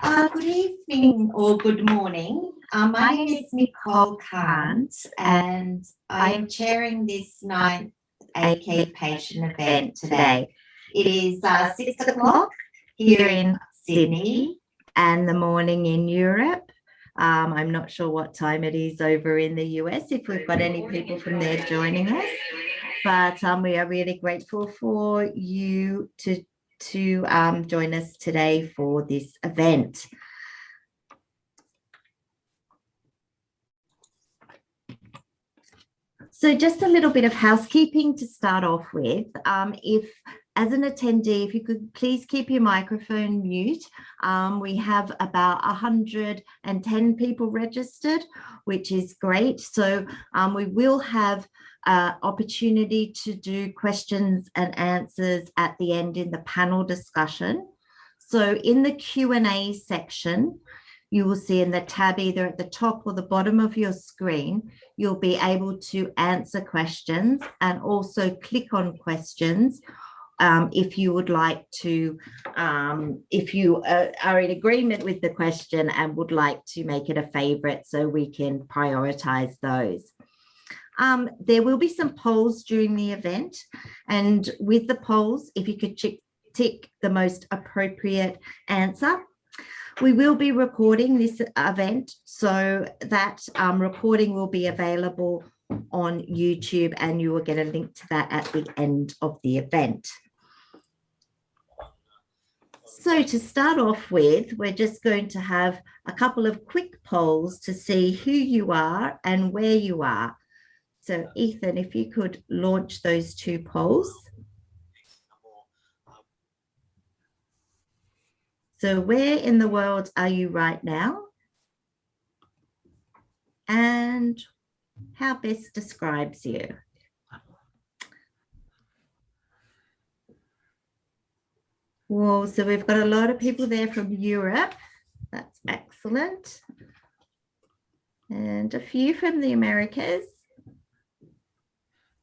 Good evening or good morning. My name is Nicole Kant, and I am chairing this 9th AK patient event today. It is 6 o'clock here in Sydney and the morning in Europe. I'm not sure what time it is over in the US, if we've got any people from there joining us, but we are really grateful for you to join us today for this event. So just a little bit of housekeeping to start off with. If, as an attendee, if you could please keep your microphone mute. We have about 110 people registered, which is great. So we will have opportunity to do questions and answers at the end in the panel discussion. So in the Q&A section, you will see in the tab either at the top or the bottom of your screen, you'll be able to answer questions and also click on questions if you would like to, if you are in agreement with the question and would like to make it a favorite so we can prioritize those. There will be some polls during the event, and with the polls, if you could tick the most appropriate answer. We will be recording this event, so that recording will be available on YouTube, and you will get a link to that at the end of the event. So to start off with, we're just going to have a couple of quick polls to see who you are and where you are. So Ethan, if you could launch those two polls. So where in the world are you right now? And how best describes you? Well, so we've got a lot of people there from Europe. That's excellent. And a few from the Americas.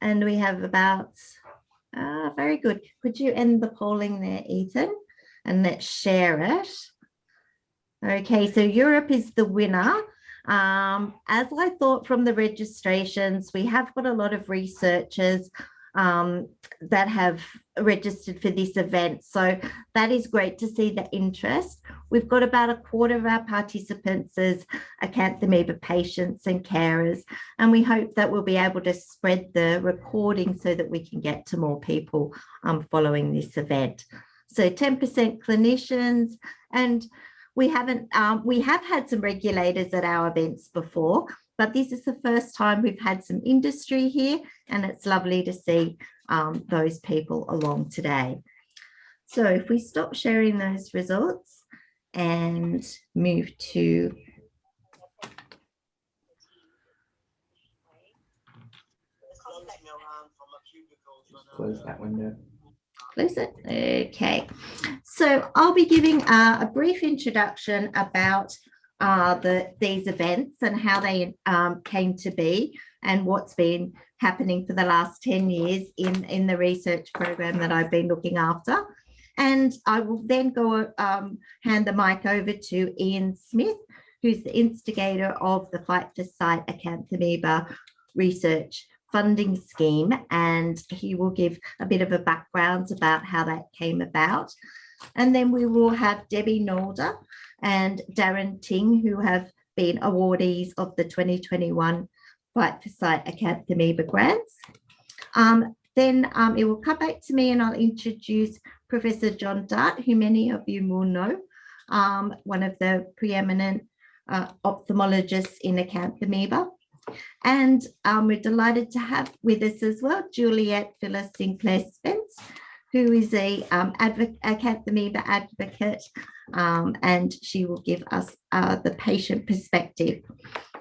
And we have about, very good. Could you end the polling there, Ethan? And let's share it. Okay, so Europe is the winner. As I thought from the registrations, we have got a lot of researchers that have registered for this event. So that is great to see the interest. We've got about a quarter of our participants as acanthamoeba patients and carers, and we hope that we'll be able to spread the recording so that we can get to more people following this event. So 10% clinicians, and we have had some regulators at our events before, but this is the first time we've had some industry here, and it's lovely to see those people along today. So if we stop sharing those results and move to close that window. Close it. Okay, so I'll be giving a brief introduction about these events and how they came to be and what's been happening for the last 10 years in the research program that I've been looking after. And I will then go hand the mic over to Ian Smith, who's the instigator of the Fight for Sight Acanthamoeba research funding scheme, and he will give a bit of a background about how that came about. And then we will have Debbie Nalder and Darren Ting, who have been awardees of the 2021 Fight for Sight Acanthamoeba grants. Then it will come back to me and I'll introduce Professor John Dart, who many of you will know, one of the preeminent ophthalmologists in acanthamoeba. And we're delighted to have with us as well Juliet Phyllis Sinclair Spence, who is a acanthamoeba advocate, and she will give us the patient perspective.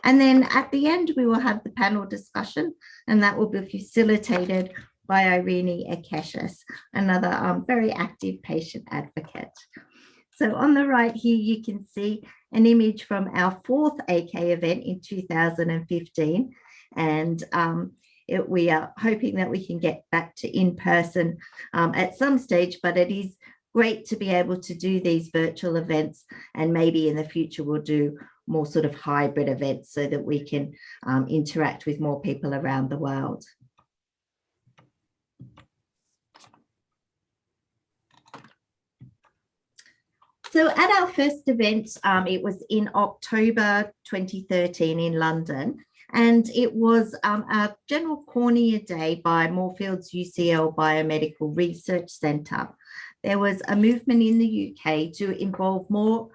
And then at the end, we will have the panel discussion, and that will be facilitated by Irene Akeshis, another very active patient advocate. So on the right here, you can see an image from our 4th AK event in 2015. And we are hoping that we can get back to in-person at some stage, but it is great to be able to do these virtual events, and maybe in the future we'll do more sort of hybrid events so that we can interact with more people around the world. So at our first event, it was in October 2013 in London, and it was a General Cornea Day by Moorfields UCL Biomedical Research Centre. There was a movement in the UK to involve more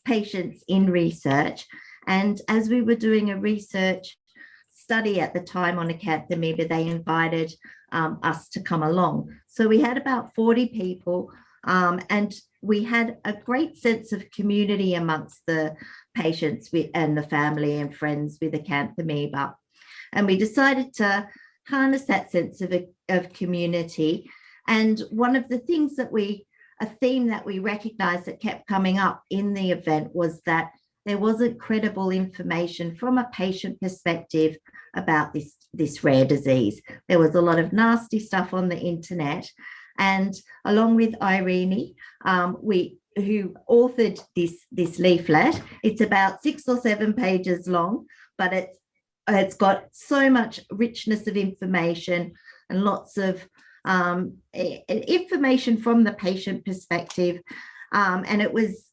patients in research, and as we were doing a research study at the time on acanthamoeba, they invited us to come along. So we had about 40 people, and we had a great sense of community amongst the patients and the family and friends with acanthamoeba. And we decided to harness that sense of community. And one of the things that a theme that we recognized that kept coming up in the event was that there wasn't credible information from a patient perspective about this rare disease. There was a lot of nasty stuff on the internet. And along with Irene, who authored this leaflet, it's about 6 or 7 pages long, but it's got so much richness of information and lots of information from the patient perspective. And it was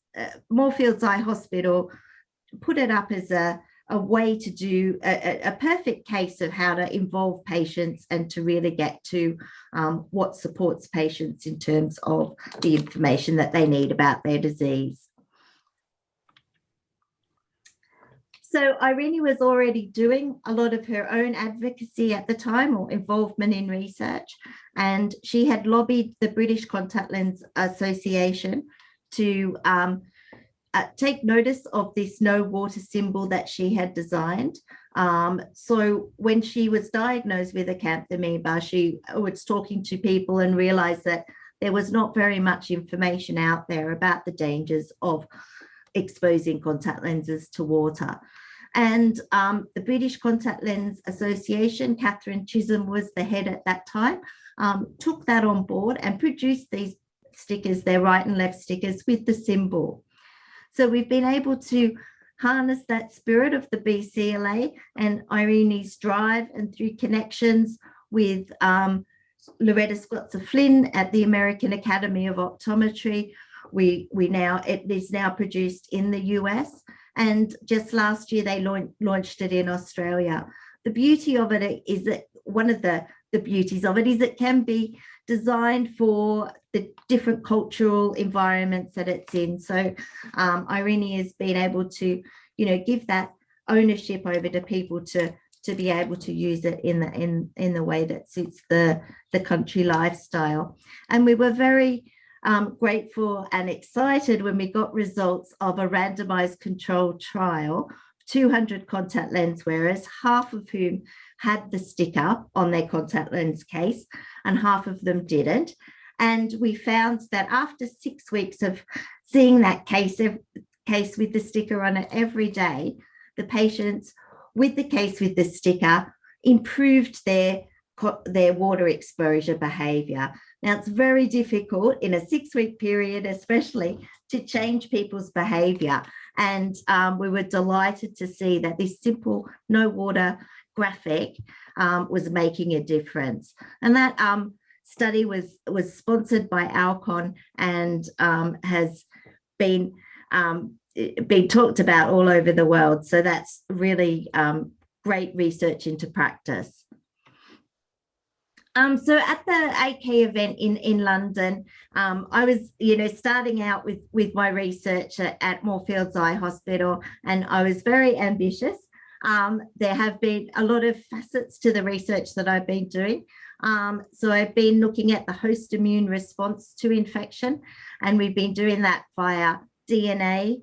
Moorfields Eye Hospital put it up as a way to do a perfect case of how to involve patients and to really get to what supports patients in terms of the information that they need about their disease. So Irene was already doing a lot of her own advocacy at the time, or involvement in research, and she had lobbied the British Contact Lens Association to take notice of this no water symbol that she had designed. So when she was diagnosed with acanthamoeba, she was talking to people and realized that there was not very much information out there about the dangers of exposing contact lenses to water. And the British Contact Lens Association, Catherine Chisholm was the head at that time, took that on board and produced these stickers, their right and left stickers with the symbol. So we've been able to harness that spirit of the BCLA and Irene's drive, and through connections with Loretta Scotzer-Flynn at the American Academy of Optometry, it is now produced in the US, and just last year they launched it in Australia. The beauty of it is that one of the beauties of it is it can be designed for the different cultural environments that it's in. So Irene has been able to, give that ownership over to people to be able to use it in the way that suits the country lifestyle. And we were very grateful and excited when we got results of a randomized controlled trial, 200 contact lens wearers, half of whom had the sticker on their contact lens case and half of them didn't. And we found that after 6 weeks of seeing that case with the sticker on it every day, the patients with the case with the sticker improved their water exposure behavior. Now, it's very difficult in a 6-week period, especially, to change people's behavior. And we were delighted to see that this simple no water graphic was making a difference. And that study was sponsored by Alcon and has been talked about all over the world. So that's really great research into practice. So at the AK event in London, I was, starting out with my research at Moorfields Eye Hospital, and I was very ambitious. There have been a lot of facets to the research that I've been doing. So I've been looking at the host immune response to infection, and we've been doing that via DNA,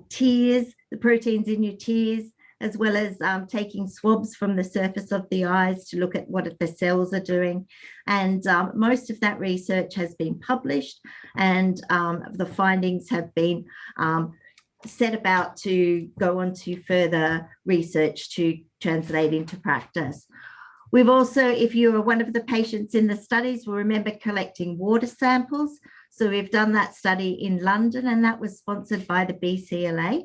tears, the proteins in your tears, as well as taking swabs from the surface of the eyes to look at what the cells are doing. And most of that research has been published, and the findings have been set about to go on to further research to translate into practice. We've also, if you are one of the patients in the studies, will remember collecting water samples. So we've done that study in London, and that was sponsored by the BCLA.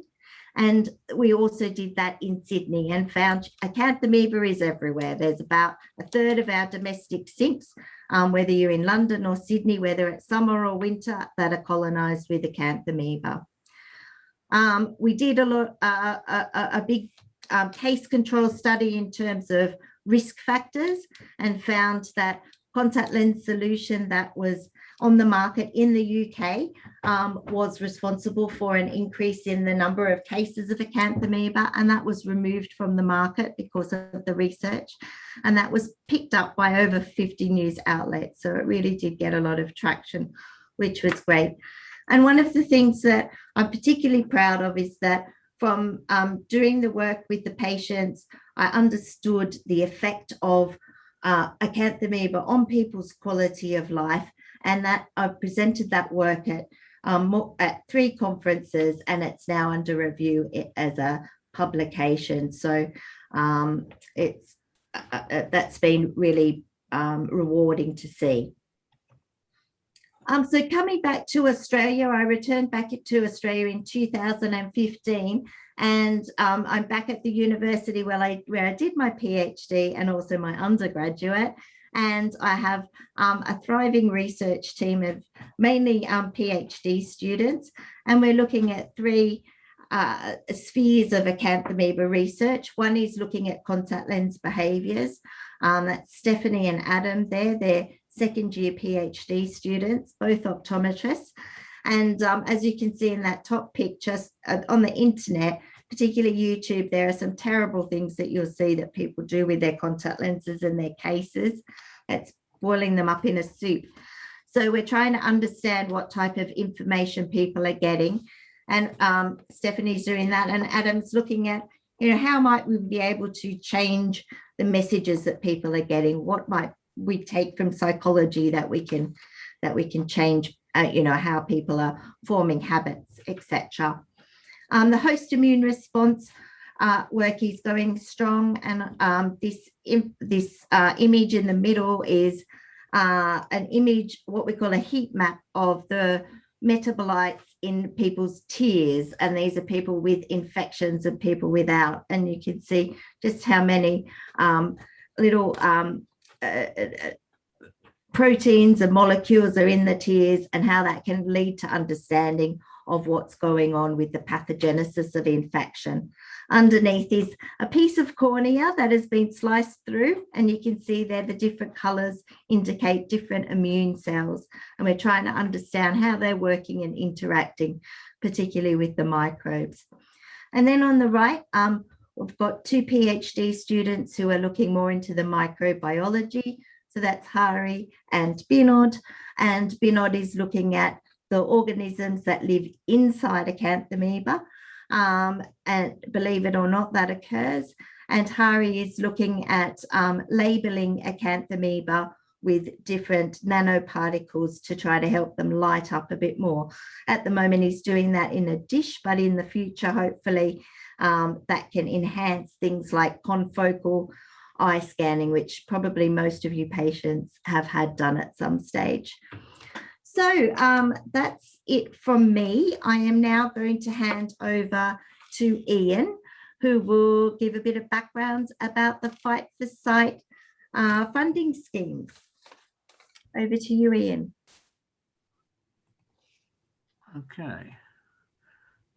And we also did that in Sydney and found acanthamoeba is everywhere. There's about a third of our domestic sinks, whether you're in London or Sydney, whether it's summer or winter, that are colonised with acanthamoeba. We did a big case control study in terms of risk factors and found that contact lens solution that was on the market in the UK was responsible for an increase in the number of cases of acanthamoeba, and that was removed from the market because of the research, and that was picked up by over 50 news outlets. So it really did get a lot of traction, which was great. And one of the things that I'm particularly proud of is that from doing the work with the patients, I understood the effect of acanthamoeba on people's quality of life, and that I've presented that work at 3 conferences, and it's now under review as a publication. So it's that's been really rewarding to see. So coming back to Australia, I returned back to Australia in 2015, and I'm back at the university where I did my PhD and also my undergraduate. And I have a thriving research team of mainly PhD students, and we're looking at 3 spheres of acanthamoeba research. One is looking at contact lens behaviours. That's Stephanie and Adam there. They're second-year PhD students, both optometrists. And as you can see in that top picture, on the internet, particularly YouTube, there are some terrible things that you'll see that people do with their contact lenses in their cases. It's boiling them up in a soup. So we're trying to understand what type of information people are getting. And Stephanie's doing that, and Adam's looking at, how might we be able to change the messages that people are getting? What might we take from psychology that we can change, how people are forming habits, etc. The host immune response work is going strong, and this image in the middle is an image, what we call a heat map of the metabolites in people's tears, and these are people with infections and people without, and you can see just how many little proteins and molecules are in the tears, and how that can lead to understanding of what's going on with the pathogenesis of infection. Underneath is a piece of cornea that has been sliced through, and you can see there the different colors indicate different immune cells, and we're trying to understand how they're working and interacting, particularly with the microbes. And then on the right, we've got 2 PhD students who are looking more into the microbiology. So that's Hari and Binod, and Binod is looking at the organisms that live inside acanthamoeba, and believe it or not, that occurs. And Hari is looking at labeling acanthamoeba with different nanoparticles to try to help them light up a bit more. At the moment, he's doing that in a dish, but in the future, hopefully, that can enhance things like confocal eye scanning, which probably most of you patients have had done at some stage. So that's it from me. I am now going to hand over to Ian, who will give a bit of background about the Fight for Sight funding schemes. Over to you, Ian. Okay.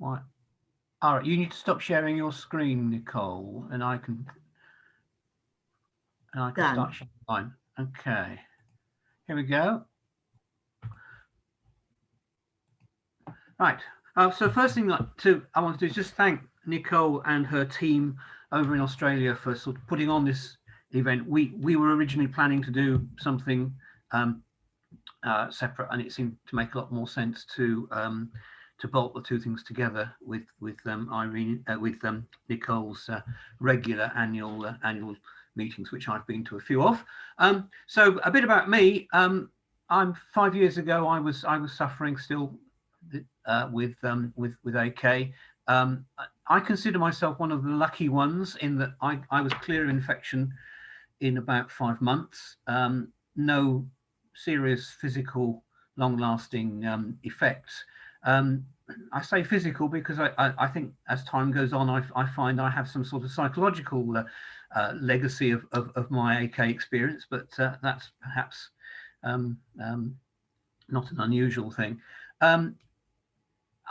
Right. All right, you need to stop sharing your screen, Nicole, and I can start sharing mine. Okay. Here we go. Right. So first thing I want to do is just thank Nicole and her team over in Australia for sort of putting on this event. We were originally planning to do something separate, and it seemed to make a lot more sense to bolt the 2 things together with Irene, with Nicole's regular annual meetings, which I've been to a few of. So a bit about me. I'm 5 years ago. I was suffering still with AK. I consider myself one of the lucky ones in that I was clear of infection in about 5 months. No serious physical long-lasting effects. I say physical because I think as time goes on, I find I have some sort of psychological legacy of my AK experience, but that's perhaps not an unusual thing.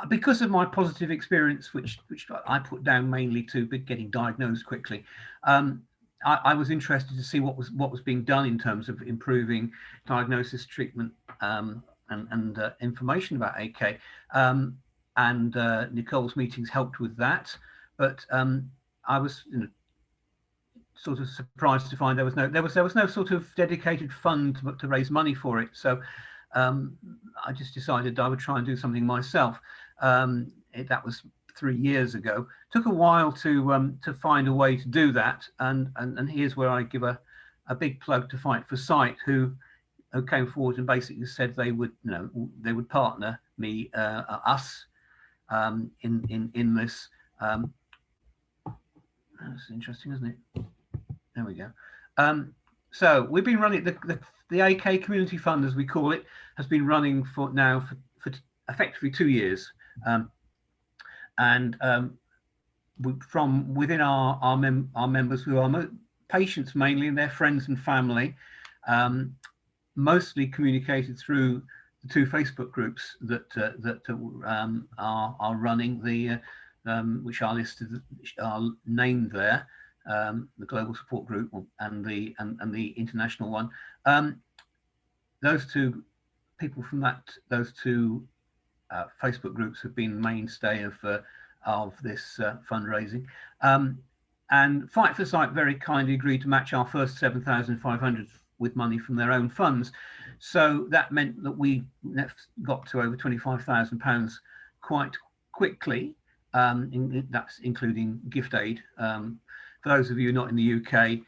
Because of my positive experience, which I put down mainly to getting diagnosed quickly, I was interested to see what was being done in terms of improving diagnosis, treatment, and information about AK. And Nicole's meetings helped with that, but I was sort of surprised to find there was no sort of dedicated fund to raise money for it. So I just decided I would try and do something myself. That was 3 years ago. Took a while to find a way to do that, and here's where I give a big plug to Fight for Sight, who came forward and basically said they would partner me us in this. That's interesting, isn't it? There we go. So we've been running the AK Community Fund, as we call it, has been running for effectively 2 years, and from within our members, who are patients mainly and their friends and family, mostly communicated through the 2 Facebook groups that are running the which are listed, are named there, the Global Support Group and the international one. Those 2 people from those 2 Facebook groups have been the mainstay of this fundraising. And Fight for Sight very kindly agreed to match our first 7,500 with money from their own funds. So that meant that we got to over £25,000 quite quickly. That's including gift aid. For those of you not in the UK,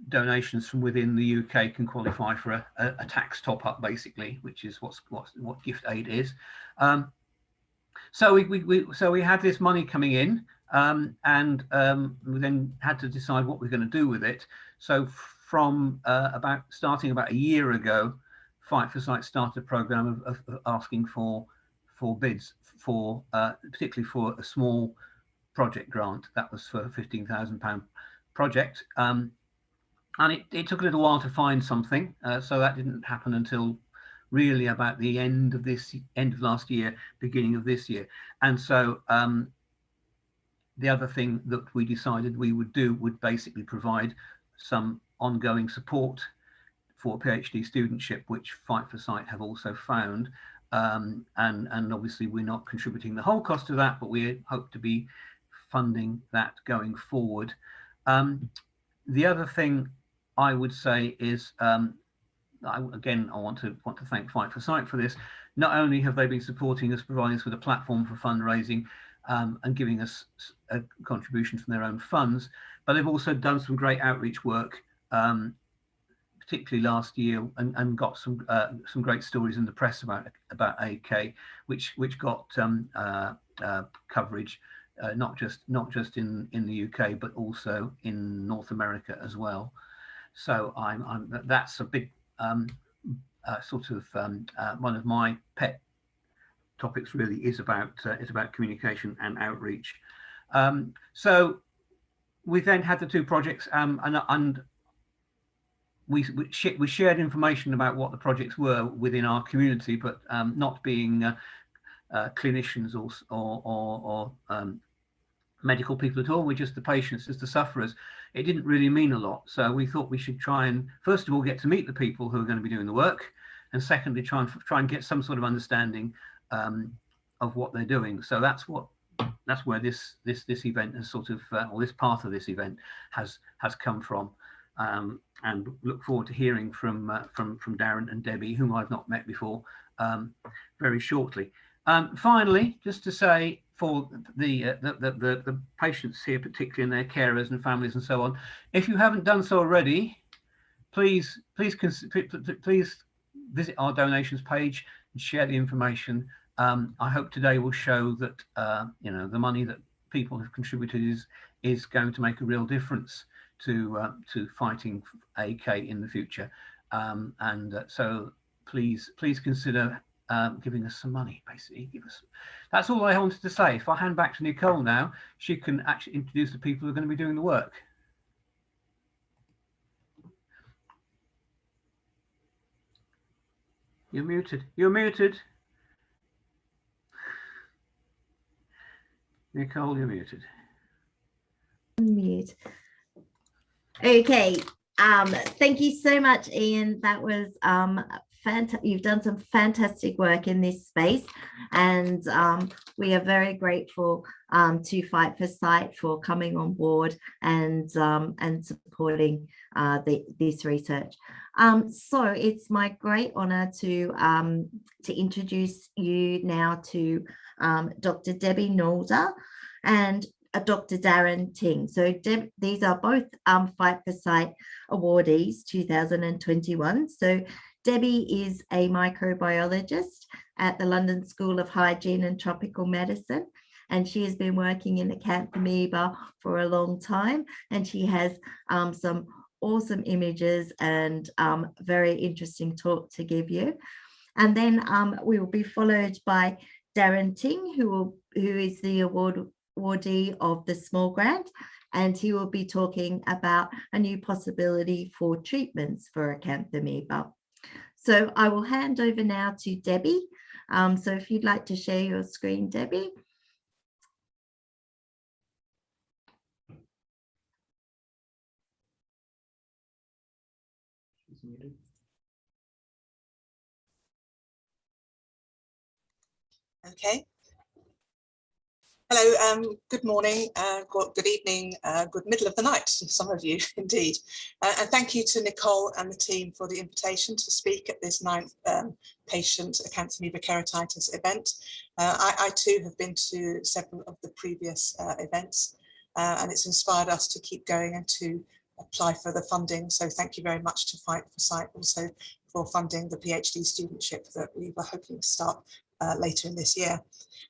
donations from within the UK can qualify for a tax top-up, basically, which is what gift aid is. So we had this money coming in, and we then had to decide what we're going to do with it. So from starting about a year ago, Fight for Sight started a program of asking for bids for particularly for a small project grant. That was for a £15,000 project, and it took a little while to find something. So that didn't happen until really about the end of last year, beginning of this year. And so the other thing that we decided we would do would basically provide some ongoing support for PhD studentship, which Fight for Sight have also found. And obviously we're not contributing the whole cost of that, but we hope to be funding that going forward. The other thing I would say is, I want to thank Fight for Sight for this. Not only have they been supporting us, providing us with a platform for fundraising, and giving us a contribution from their own funds, but they've also done some great outreach work, particularly last year, and got some great stories in the press about AK, which got coverage, not just in the UK, but also in North America as well. So that's a big sort of one of my pet topics. Really is about communication and outreach. So we then had the 2 projects, and we shared information about what the projects were within our community, but not being clinicians or medical people at all. We're just the patients, just the sufferers. It didn't really mean a lot. So we thought we should try and, first of all, get to meet the people who are going to be doing the work, and secondly, try and get some sort of understanding of what they're doing. So that's where this event has sort of, or this part of this event has come from. And look forward to hearing from Darren and Debbie, whom I've not met before, very shortly. Finally, just to say, for the patients here, particularly and their carers and families and so on, if you haven't done so already, please visit our donations page and share the information. I hope today will show that the money that people have contributed is going to make a real difference to fighting AK in the future. So please consider giving us some money. Basically, that's all I wanted to say. If I hand back to Nicole now, she can actually introduce the people who are going to be doing the work. You're muted. You're muted. Nicole, you're muted. Mute. Okay. Thank you so much, Ian. That was fantastic. You've done some fantastic work in this space, and we are very grateful to Fight for Sight for coming on board and supporting this research. So it's my great honor to introduce you now to Dr. Debbie Nolder and Dr. Darren Ting. So these are both Fight for Sight awardees 2021. So Debbie is a microbiologist at the London School of Hygiene and Tropical Medicine, and she has been working in Acanthamoeba for a long time, and she has some awesome images and very interesting talk to give you. And then we will be followed by Darren Ting, who is the awardee of the Small Grant, and he will be talking about a new possibility for treatments for Acanthamoeba. So I will hand over now to Debbie. So if you'd like to share your screen, Debbie. Okay. Hello, good morning, good evening, good middle of the night to some of you indeed. And thank you to Nicole and the team for the invitation to speak at this 9th patient Acanthamoeba keratitis event. I too have been to several of the previous events, and it's inspired us to keep going and to apply for the funding. So thank you very much to Fight for Sight also for funding the PhD studentship that we were hoping to start later in this year.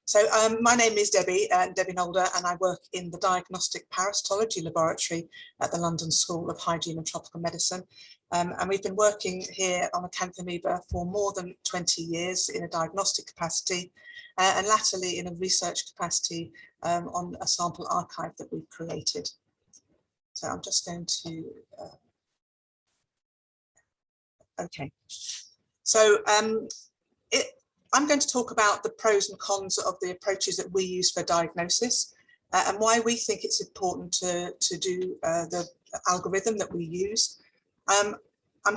So my name is Debbie Nolder, and I work in the Diagnostic Parasitology Laboratory at the London School of Hygiene and Tropical Medicine. And we've been working here on Acanthamoeba for more than 20 years in a diagnostic capacity, and latterly in a research capacity on a sample archive that we've created. So I'm just going to, okay. So I'm going to talk about the pros and cons of the approaches that we use for diagnosis and why we think it's important to do the algorithm that we use. I'm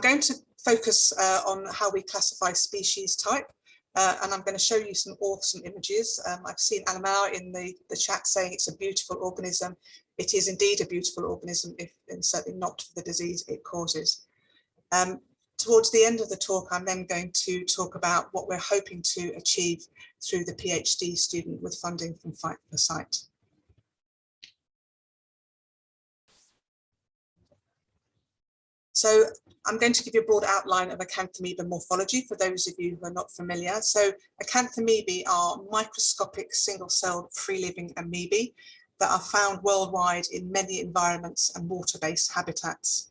going to focus on how we classify species type, and I'm going to show you some awesome images. I've seen Alamau in the chat saying it's a beautiful organism. It is indeed a beautiful organism, and certainly not for the disease it causes. Towards the end of the talk, I'm then going to talk about what we're hoping to achieve through the PhD student with funding from Fight for Sight. So I'm going to give you a broad outline of Acanthamoeba morphology for those of you who are not familiar. So Acanthamoeba are microscopic single-celled free-living amoebae that are found worldwide in many environments and water-based habitats.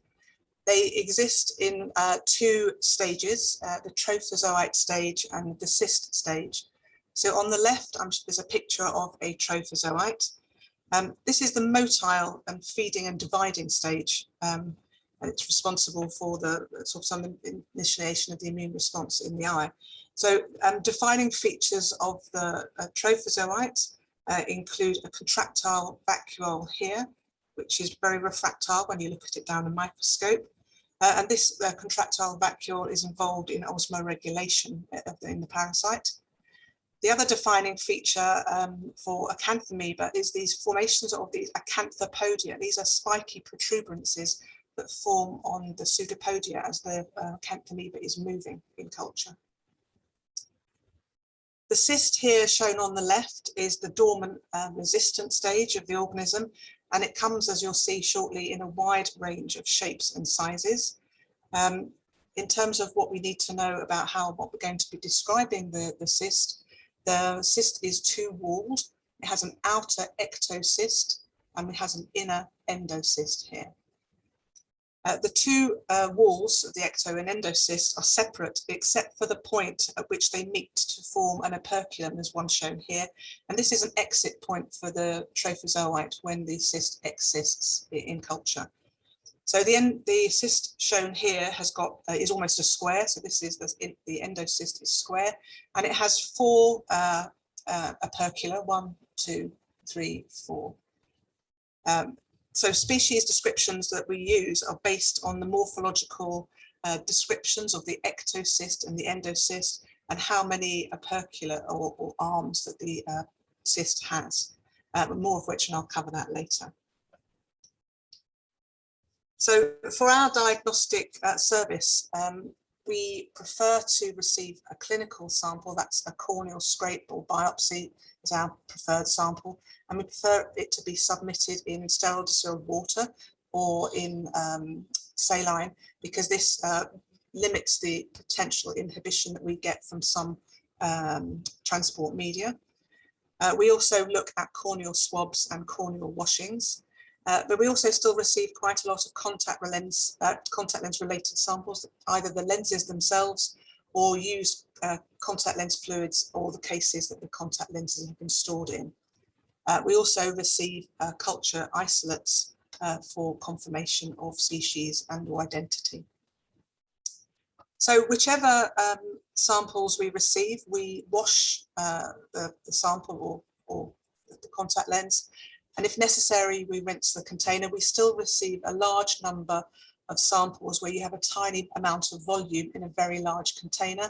They exist in two stages, the trophozoite stage and the cyst stage. So on the left, there's a picture of a trophozoite. This is the motile and feeding and dividing stage, and it's responsible for the sort of some initiation of the immune response in the eye. So defining features of the trophozoite include a contractile vacuole here, which is very refractile when you look at it down a microscope. And this contractile vacuole is involved in osmoregulation in the parasite. The other defining feature for Acanthamoeba is these formations of these acanthopodia. These are spiky protuberances that form on the pseudopodia as the Acanthamoeba is moving in culture. The cyst here shown on the left is the dormant resistant stage of the organism, and it comes, as you'll see shortly, in a wide range of shapes and sizes. In terms of what we need to know about what we're going to be describing the cyst is two-walled. It has an outer ectocyst and it has an inner endocyst here. The two walls of the ecto and endocyst are separate except for the point at which they meet to form an operculum, as one shown here. And this is an exit point for the trophozoite when the cyst exists in culture. So the cyst shown here has got is almost a square. So this is the endocyst is square, and it has 4 opercula, 1, 2, 3, 4. So species descriptions that we use are based on the morphological descriptions of the ectocyst and the endocyst and how many opercula or arms that the cyst has, more of which, and I'll cover that later. So for our diagnostic service, we prefer to receive a clinical sample, that's a corneal scrape or biopsy is our preferred sample, and we prefer it to be submitted in sterile distilled water or in saline, because this limits the potential inhibition that we get from some transport media. We also look at corneal swabs and corneal washings. But we also still receive quite a lot of contact lens related samples, either the lenses themselves or used contact lens fluids or the cases that the contact lenses have been stored in. We also receive culture isolates for confirmation of species and or identity. So whichever samples we receive, we wash the sample or the contact lens. And if necessary, we rinse the container. We still receive a large number of samples where you have a tiny amount of volume in a very large container.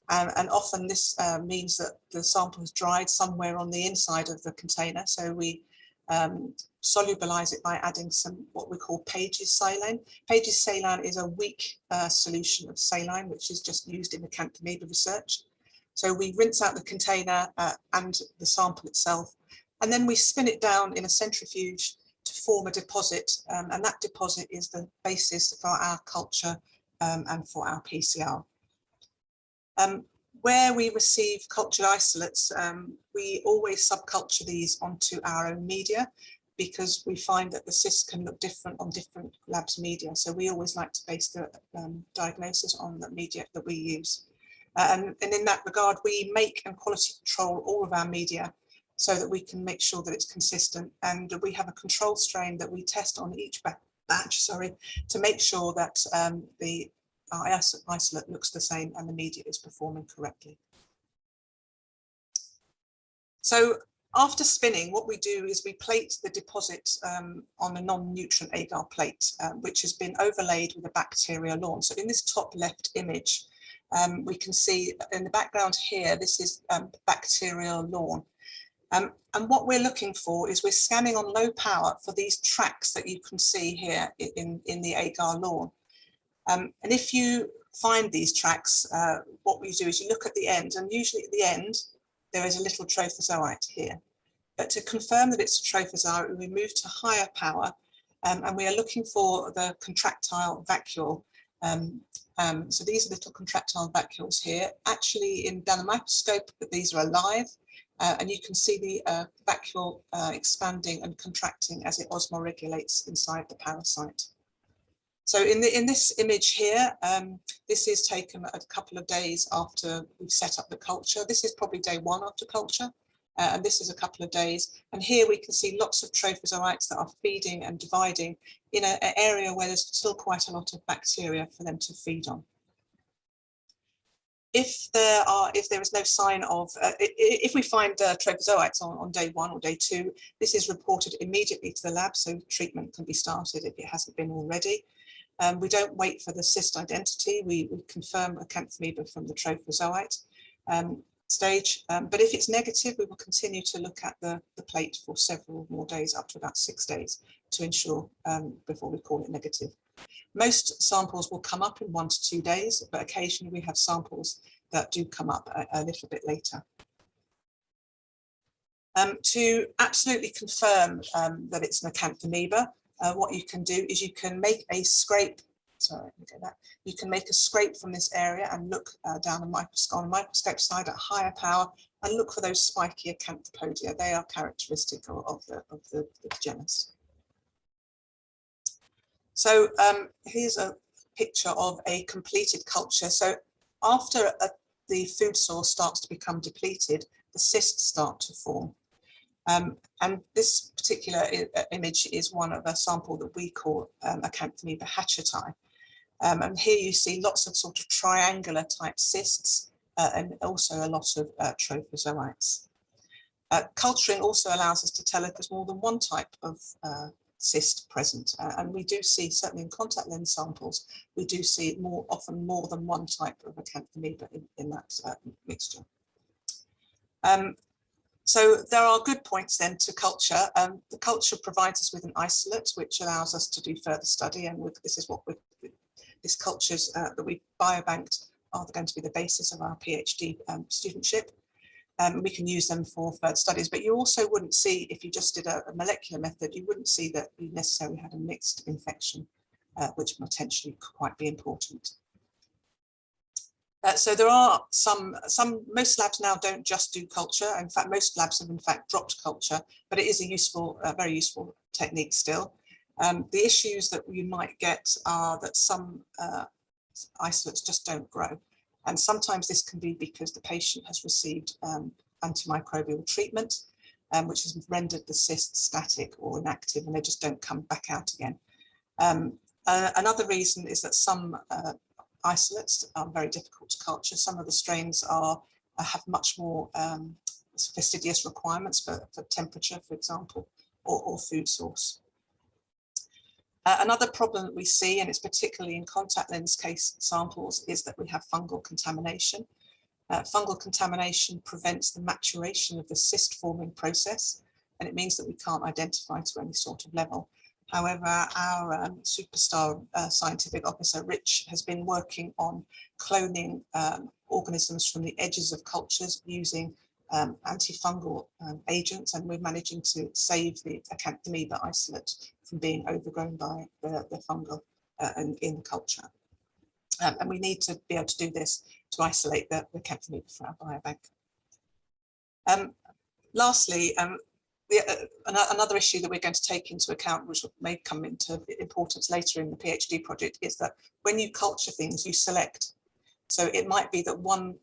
And often this means that the sample has dried somewhere on the inside of the container. So we solubilize it by adding some what we call Page's saline. Page's saline is a weak solution of saline, which is just used in Acanthamoeba research. So we rinse out the container and the sample itself. And then we spin it down in a centrifuge to form a deposit. And that deposit is the basis for our culture and for our PCR. Where we receive cultured isolates, we always subculture these onto our own media, because we find that the cysts can look different on different labs' media. So we always like to base the diagnosis on the media that we use. And in that regard, we make and quality control all of our media, so that we can make sure that it's consistent. And we have a control strain that we test on each batch, to make sure that our isolate looks the same and the media is performing correctly. So after spinning, what we do is we plate the deposit on a non-nutrient agar plate, which has been overlaid with a bacterial lawn. So in this top left image, we can see in the background here, this is bacterial lawn. And what we're looking for is we're scanning on low power for these tracks that you can see here in the agar lawn. And if you find these tracks, what we do is you look at the end, and usually at the end, there is a little trophozoite here. But to confirm that it's a trophozoite, we move to higher power, and we are looking for the contractile vacuole. So these are little contractile vacuoles here. Actually, down the microscope, these are alive. And you can see the vacuole expanding and contracting as it osmoregulates inside the parasite. So in this image here, this is taken a couple of days after we've set up the culture. This is probably day 1 after culture, and this is a couple of days. And here we can see lots of trophozoites that are feeding and dividing in an area where there's still quite a lot of bacteria for them to feed on. If there is no sign of, if we find trophozoites on day 1 or day 2, this is reported immediately to the lab, so treatment can be started if it hasn't been already. We don't wait for the cyst identity. We confirm Acanthamoeba from the trophozoite stage. But if it's negative, we will continue to look at the plate for several more days, up to about 6 days, to ensure before we call it negative. Most samples will come up in 1 to 2 days, but occasionally we have samples that do come up a little bit later. To absolutely confirm that it's an Acanthamoeba, what you can do is you can make a scrape. Sorry, let me get that. You can make a scrape from this area and look down on the microscope side at higher power and look for those spiky Acanthopodia. They are characteristic of the genus. So here's a picture of a completed culture. So after the food source starts to become depleted, the cysts start to form. And this particular image is one of a sample that we call Acanthamoeba hatcheti. And here you see lots of sort of triangular type cysts and also a lot of trophozoites. Culturing also allows us to tell if there's more than one type of cyst present. And we do see, certainly in contact lens samples, we do see often more than one type of Acanthamoeba in that mixture. So there are good points then to culture. The culture provides us with an isolate, which allows us to do further study. And this is what these cultures that we biobanked are going to be the basis of our PhD studentship. We can use them for further studies, but you also wouldn't see, if you just did a molecular method, you wouldn't see that you necessarily had a mixed infection, which potentially could quite be important. So there are most labs now don't just do culture. In fact, most labs have in fact dropped culture, but it is a useful, very useful technique still. The issues that you might get are that some isolates just don't grow. And sometimes this can be because the patient has received antimicrobial treatment, which has rendered the cyst static or inactive, and they just don't come back out again. Another reason is that some isolates are very difficult to culture. Some of the strains have much more fastidious requirements for temperature, for example, or food source. Another problem that we see, and it's particularly in contact lens case samples, is that we have fungal contamination. Fungal contamination prevents the maturation of the cyst forming process, and it means that we can't identify to any sort of level. However, our superstar scientific officer, Rich, has been working on cloning organisms from the edges of cultures using antifungal agents, and we're managing to save the Acanthamoeba isolate from being overgrown by the fungal in the culture. And we need to be able to do this to isolate the Acanthamoeba for our biobank. Lastly, another issue that we're going to take into account, which may come into importance later in the PhD project, is that when you culture things, you select. So it might be that one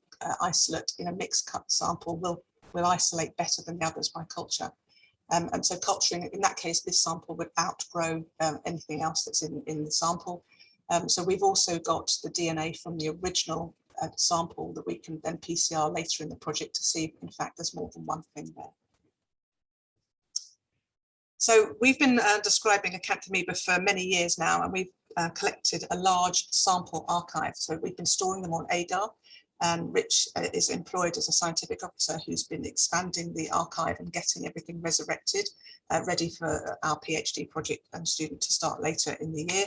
isolate in a mixed cut sample will isolate better than the others by culture. And so culturing, in that case, this sample would outgrow anything else that's in the sample. So we've also got the DNA from the original sample that we can then PCR later in the project to see if in fact there's more than one thing there. So we've been describing Acanthamoeba for many years now, and we've collected a large sample archive. So we've been storing them on ADAR, and Rich is employed as a scientific officer who's been expanding the archive and getting everything resurrected, ready for our PhD project and student to start later in the year.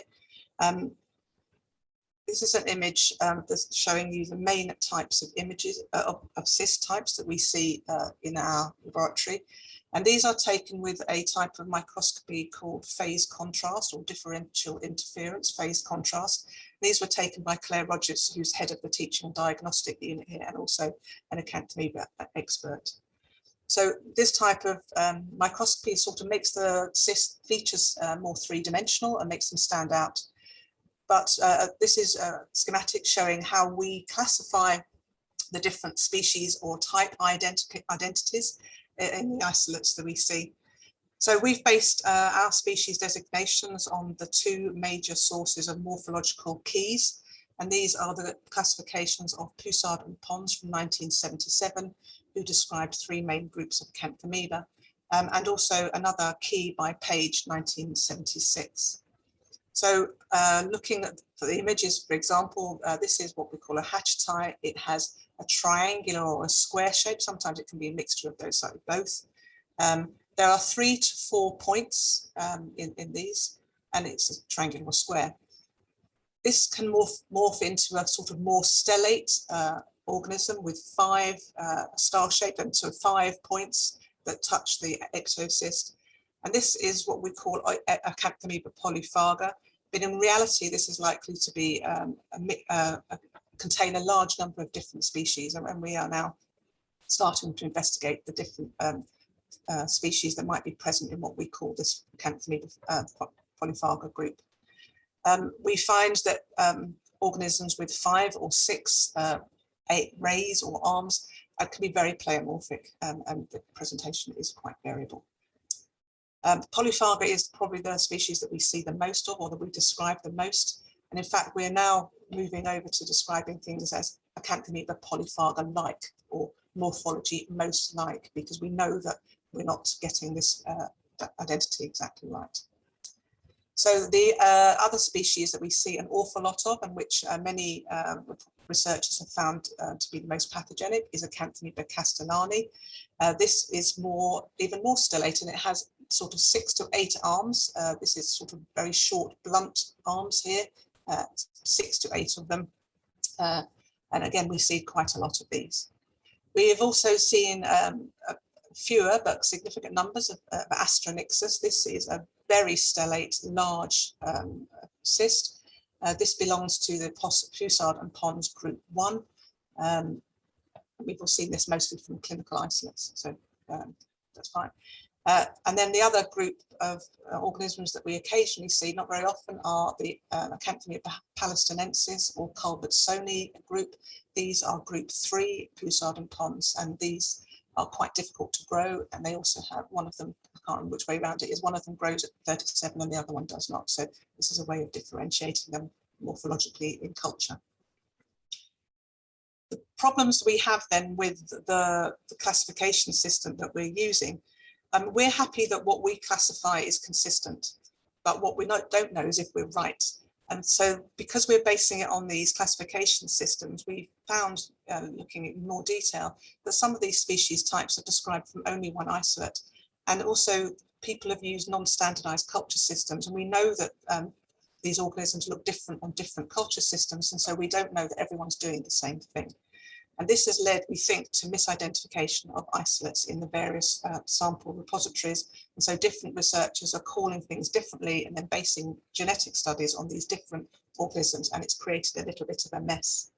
This is an image that's showing you the main types of images of cyst types that we see in our laboratory. And these are taken with a type of microscopy called phase contrast or differential interference phase contrast. These were taken by Claire Rogers, who's head of the teaching and diagnostic unit here and also an Acanthamoeba expert. So this type of microscopy sort of makes the cyst features more three-dimensional and makes them stand out. But this is a schematic showing how we classify the different species or type identities in the isolates that we see. So we've based our species designations on the two major sources of morphological keys. And these are the classifications of Poussard and Pons from 1977, who described three main groups of Acanthamoeba, and also another key by Page, 1976. So looking at the images, for example, this is what we call a hatcheti. It has a triangular or a square shape. Sometimes it can be a mixture of those, like both. There are 3 to 4 points in these, and it's a triangular or square. This can morph into a sort of more stellate organism with 5 star shape, and so 5 points that touch the exocyst. And this is what we call Acanthamoeba polyphaga. But in reality, this is likely to be contain a large number of different species, and we are now starting to investigate the different species that might be present in what we call this Acanthamoeba polyphaga group. We find that organisms with 5 or 6 rays or arms can be very pleomorphic, and the presentation is quite variable. Polyphaga is probably the species that we see the most of, or that we describe the most. And in fact, we're now moving over to describing things as Acanthamoeba polyphaga-like, or morphology most like, because we know that we're not getting this identity exactly right. So the other species that we see an awful lot of, and which many researchers have found to be the most pathogenic, is Acanthamoeba castellani. This is even more stellate, and it has sort of 6 to 8 arms. This is sort of very short, blunt arms here, 6 to 8 of them. And again, we see quite a lot of these. We have also seen fewer but significant numbers of Astronixus. This is a very stellate, large cyst. This belongs to the Poussard and Pons group 1. We've all seen this mostly from clinical isolates, so that's fine. And then the other group of organisms that we occasionally see, not very often, are the Acanthamoeba palestinensis or Culbertsoni group. These are group 3, Poussard and Pons, and these are quite difficult to grow. And they also have one of them, I can't remember which way around it is, one of them grows at 37 and the other one does not. So this is a way of differentiating them morphologically in culture. The problems we have then with the classification system that we're using, we're happy that what we classify is consistent, but what we don't know is if we're right. And so because we're basing it on these classification systems, we found, looking in more detail, that some of these species types are described from only one isolate. And also people have used non-standardized culture systems, and we know that these organisms look different on different culture systems, and so we don't know that everyone's doing the same thing. And this has led, we think, to misidentification of isolates in the various sample repositories. And so different researchers are calling things differently and then basing genetic studies on these different organisms, and it's created a little bit of a mess.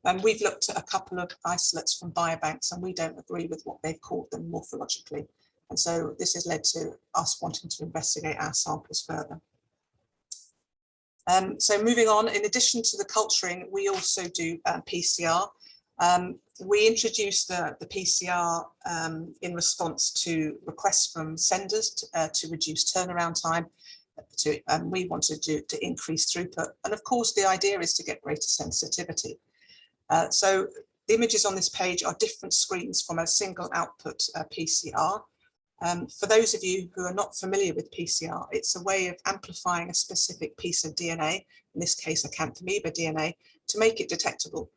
And we've looked at a couple of isolates from biobanks, and we don't agree with what they've called them morphologically. And so this has led to us wanting to investigate our samples further. So moving on, in addition to the culturing, we also do PCR. We introduced the PCR in response to requests from senders to reduce turnaround time. We wanted to increase throughput. And of course, the idea is to get greater sensitivity. So the images on this page are different screens from a single output PCR. For those of you who are not familiar with PCR, it's a way of amplifying a specific piece of DNA, in this case, Acanthamoeba DNA, to make it detectable.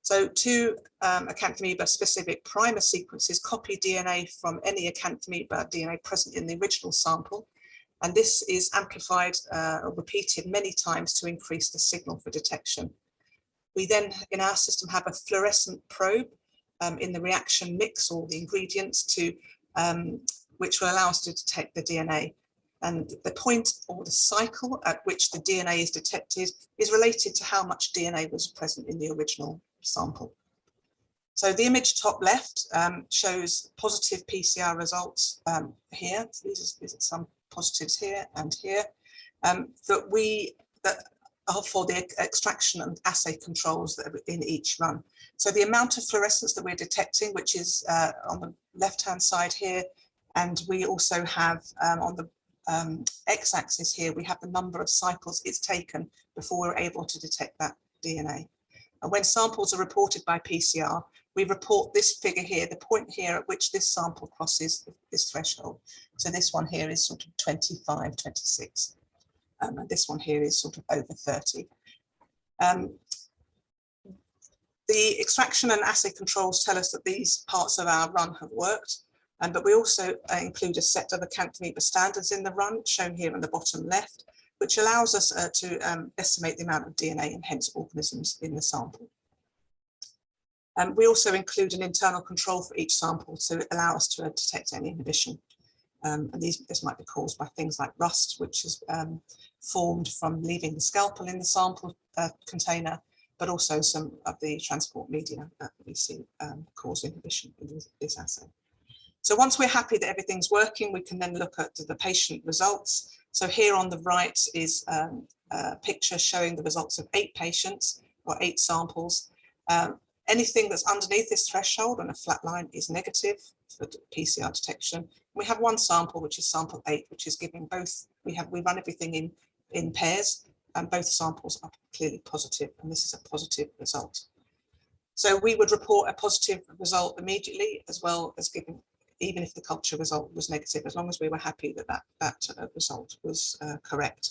So two Acanthamoeba specific primer sequences copy DNA from any Acanthamoeba DNA present in the original sample. And this is amplified or repeated many times to increase the signal for detection. We then, in our system, have a fluorescent probe in the reaction mix or the ingredients to which will allow us to detect the DNA. And the point or the cycle at which the DNA is detected is related to how much DNA was present in the original sample. So the image top left shows positive PCR results here. So these are some positives here and here that are for the extraction and assay controls that are in each run. So the amount of fluorescence that we're detecting, which is on the left-hand side here, and we also have on the x-axis here, we have the number of cycles it's taken before we're able to detect that DNA. And when samples are reported by PCR, we report this figure here, the point here at which this sample crosses this threshold. So this one here is sort of 25, 26. And this one here is sort of over 30. The extraction and assay controls tell us that these parts of our run have worked. But we also include a set of Acanthamoeba standards in the run, shown here on the bottom left, which allows us to estimate the amount of DNA and hence organisms in the sample. We also include an internal control for each sample to allow us to detect any inhibition. And this might be caused by things like rust, which is formed from leaving the scalpel in the sample container, but also some of the transport media that we see cause inhibition in this assay. So once we're happy that everything's working, we can then look at the patient results. So here on the right is picture showing the results of 8 patients or 8 samples. Anything that's underneath this threshold on a flat line is negative for PCR detection. We have one sample, which is sample 8, which is giving both. We run everything in pairs, and both samples are clearly positive, and this is a positive result. So we would report a positive result immediately, as well as giving, even if the culture result was negative, as long as we were happy that that result was correct.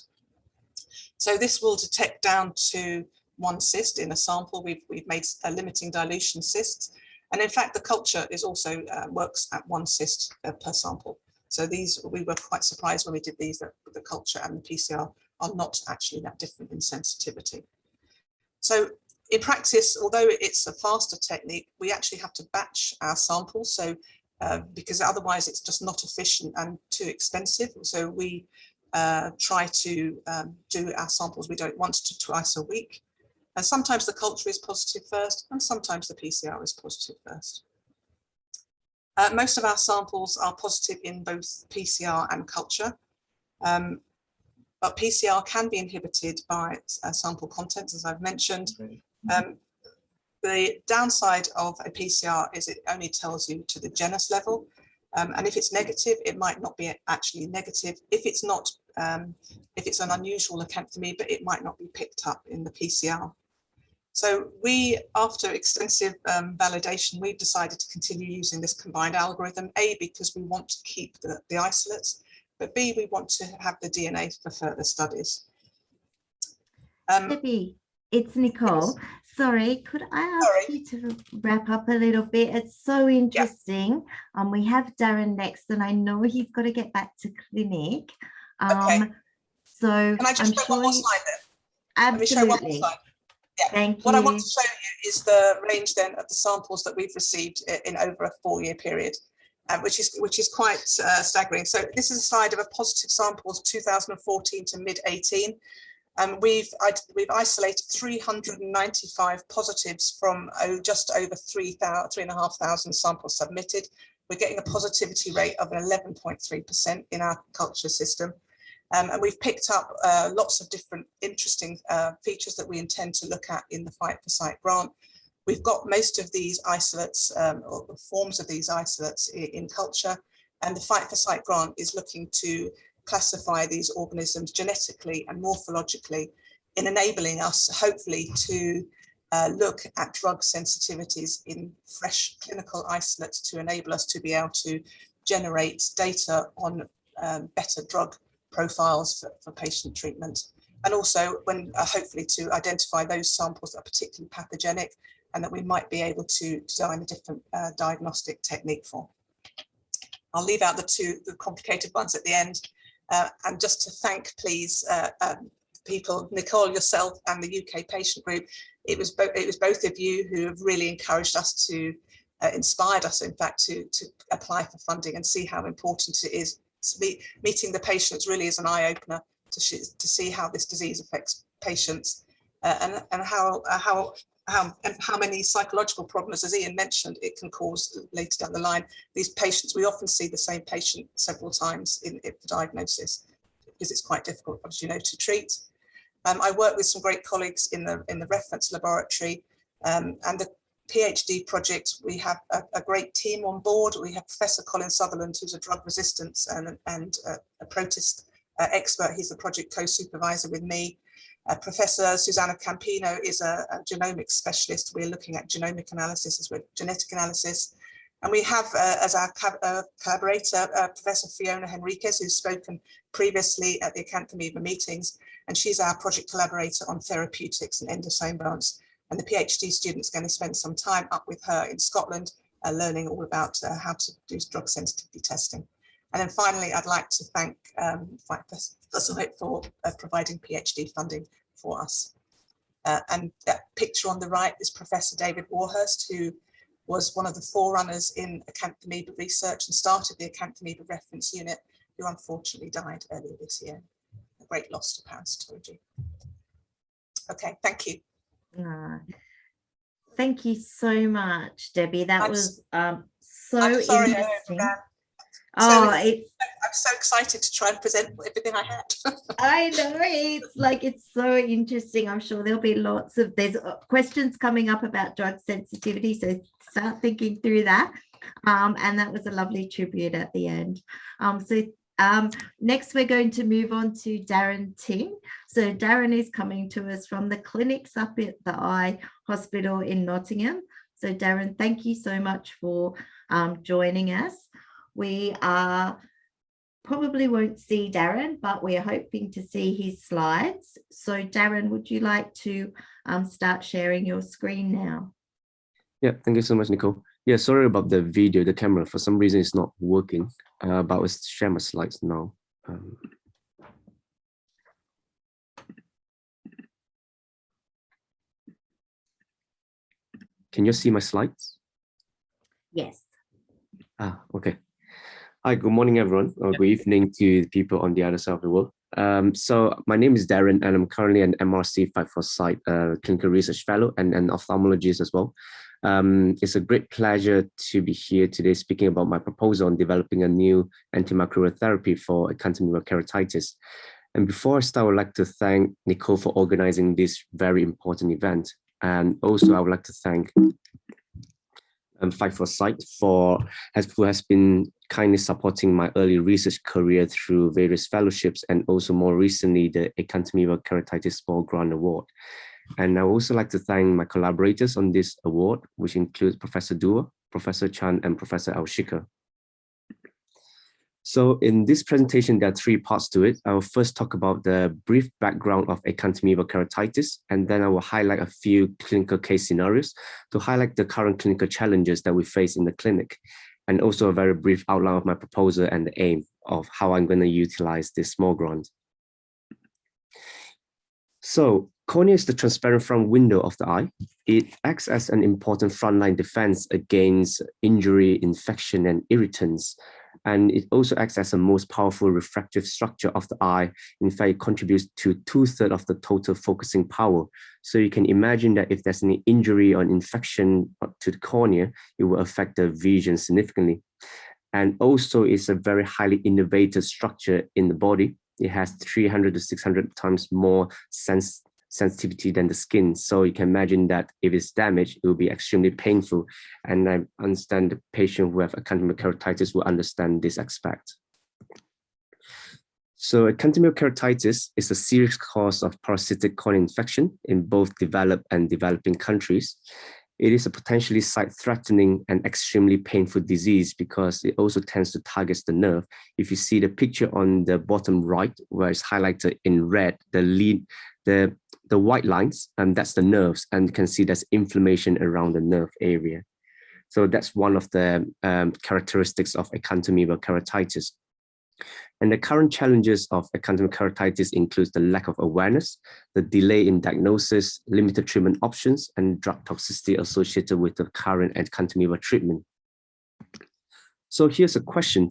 So this will detect down to 1 cyst in a sample. We've made a limiting dilution cysts, and in fact the culture is also works at 1 cyst per sample. So we were quite surprised when we did these that the culture and the PCR are not actually that different in sensitivity. So in practice, although it's a faster technique, we actually have to batch our samples. So because otherwise it's just not efficient and too expensive. So we try to do our samples we don't once to twice a week. And sometimes the culture is positive first, and sometimes the PCR is positive first. Most of our samples are positive in both PCR and culture. But PCR can be inhibited by sample contents, as I've mentioned. The downside of a PCR is it only tells you to the genus level. And if it's negative, it might not be actually negative. If it's not, if it's an unusual acanthamoeba, it might not be picked up in the PCR. So we, after extensive validation, we've decided to continue using this combined algorithm, A, because we want to keep the isolates, but B, we want to have the DNA for further studies. Debbie, it's Nicole. Yes. Sorry, could I ask you to wrap up a little bit? It's so interesting. Yeah. We have Darren next, and I know he's got to get back to clinic. Okay. So can I just show one more slide then? Absolutely. Let me show one more slide. Yeah. Thank you. What I want to show you is the range then of the samples that we've received in over a 4-year period, which is quite staggering. So this is a slide of a positive samples 2014 to mid-18. We've isolated 395 positives from just over 3,500 samples submitted. We're getting a positivity rate of 11.3% in our culture system. And we've picked up lots of different interesting features that we intend to look at in the Fight for Sight grant. We've got most of these isolates, or the forms of these isolates in culture, and the Fight for Sight grant is looking to classify these organisms genetically and morphologically, in enabling us hopefully to look at drug sensitivities in fresh clinical isolates to enable us to be able to generate data on better drug profiles for patient treatment, and also when hopefully to identify those samples that are particularly pathogenic and that we might be able to design a different diagnostic technique for. I'll leave out the complicated ones at the end. And just to thank, please, people, Nicole, yourself, and the UK patient group. It was both of you who have really encouraged us to, inspired us, in fact, to apply for funding and see how important it is. Meeting the patients really is an eye-opener to see how this disease affects patients, and how many psychological problems, as Ian mentioned, it can cause later down the line. These patients, we often see the same patient several times in the diagnosis, because it's quite difficult, as you know, to treat. I work with some great colleagues in the reference laboratory, and the PhD project, we have a great team on board. We have Professor Colin Sutherland, who's a drug resistance and a protist expert. He's the project co-supervisor with me. Professor Susanna Campino is a genomics specialist. We're looking at genomic analysis as well as genetic analysis. And we have as our collaborator, Professor Fiona Henriquez, who's spoken previously at the Acanthamoeba meetings. And she's our project collaborator on therapeutics and endosomes. And the PhD student is going to spend some time up with her in Scotland, learning all about how to do drug sensitivity testing. And then finally, I'd like to thank Fight for Sight for providing PhD funding for us. And that picture on the right is Professor David Warhurst, who was one of the forerunners in Acanthamoeba research and started the Acanthamoeba reference unit, who unfortunately died earlier this year. A great loss to parasitology. Okay, thank you. Thank you so much, Debbie. That was so I'm sorry, interesting. So it's I'm so excited to try and present everything I had. I know, it's so interesting. I'm sure there'll be there's questions coming up about drug sensitivity, so start thinking through that. And that was a lovely tribute at the end. Next we're going to move on to Darren Ting. So Darren is coming to us from the clinics up at the Eye Hospital in Nottingham. So Darren, thank you so much for joining us. We probably won't see Darren, but we're hoping to see his slides. So Darren, would you like to start sharing your screen now? Yeah, thank you so much, Nicole. Yeah, sorry about the video, the camera, for some reason it's not working, but I'll share my slides now. Can you see my slides? Yes. Okay. Hi, good morning, everyone, or good evening to the people on the other side of the world. So my name is Darren, and I'm currently an MRC 5-Foresight clinical research fellow and an ophthalmologist as well. It's a great pleasure to be here today speaking about my proposal on developing a new antimicrobial therapy for acanthamoeba keratitis. And before I start, I would like to thank Nicole for organizing this very important event. And also I would like to thank 5-Foresight who has been kindly supporting my early research career through various fellowships and also more recently the Acanthamoeba Keratitis Spore Grant Award. And I would also like to thank my collaborators on this award, which includes Professor Dua, Professor Chan, and Professor Al-Shika. So in this presentation, there are 3 parts to it. I will first talk about the brief background of acanthamoeba keratitis, and then I will highlight a few clinical case scenarios to highlight the current clinical challenges that we face in the clinic, and also a very brief outline of my proposal and the aim of how I'm going to utilize this small grant. So cornea is the transparent front window of the eye. It acts as an important frontline defense against injury, infection, and irritants. And it also acts as the most powerful refractive structure of the eye. In fact, it contributes to 2/3 of the total focusing power. So you can imagine that if there's any injury or infection to the cornea, it will affect the vision significantly. And also it's a very highly innervated structure in the body. It has 300 to 600 times more sensitivity than the skin. So you can imagine that if it's damaged, it will be extremely painful. And I understand the patient who have acanthamoeba keratitis will understand this aspect. So acanthamoeba keratitis is a serious cause of parasitic corneal infection in both developed and developing countries. It is a potentially sight-threatening and extremely painful disease because it also tends to target the nerve. If you see the picture on the bottom right, where it's highlighted in red, the white lines, and that's the nerves, and you can see there's inflammation around the nerve area. So that's one of the characteristics of acanthamoeba keratitis. And the current challenges of acanthamoeba keratitis includes the lack of awareness, the delay in diagnosis, limited treatment options, and drug toxicity associated with the current acanthamoeba treatment. So here's a question.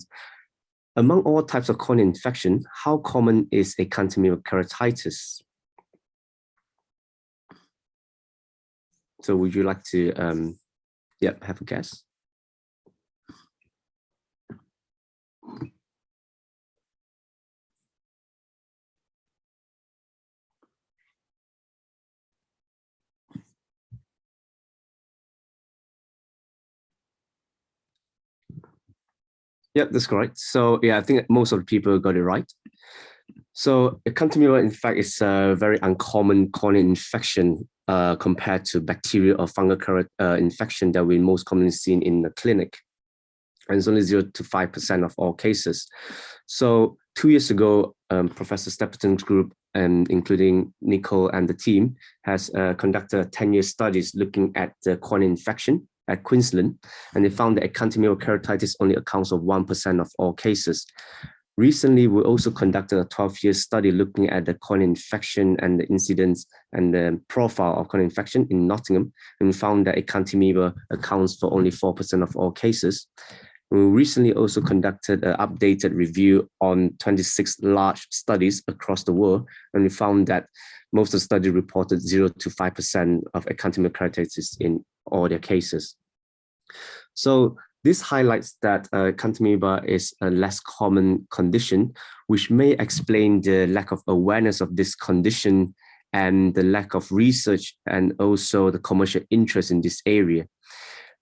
Among all types of corneal infection, how common is acanthamoeba keratitis? So would you like to have a guess? Yep, that's correct. So yeah, I think most of the people got it right. So acanthamoeba, in fact, is a very uncommon corneal infection compared to bacterial or fungal infection that we most commonly seen in the clinic. And it's only 0 to 5% of all cases. So 2 years ago, Professor Stapleton's group, including Nicole and the team, has conducted 10-year studies looking at the corneal infection at Queensland, and they found that acanthamoeba keratitis only accounts for 1% of all cases. Recently, we also conducted a 12-year study looking at the corneal infection and the incidence and the profile of corneal infection in Nottingham, and we found that acanthamoeba accounts for only 4% of all cases. We recently also conducted an updated review on 26 large studies across the world, and we found that most of the studies reported 0 to 5% of acanthamoeba keratitis in all their cases. So This highlights that cantilever is a less common condition, which may explain the lack of awareness of this condition and the lack of research and also the commercial interest in this area.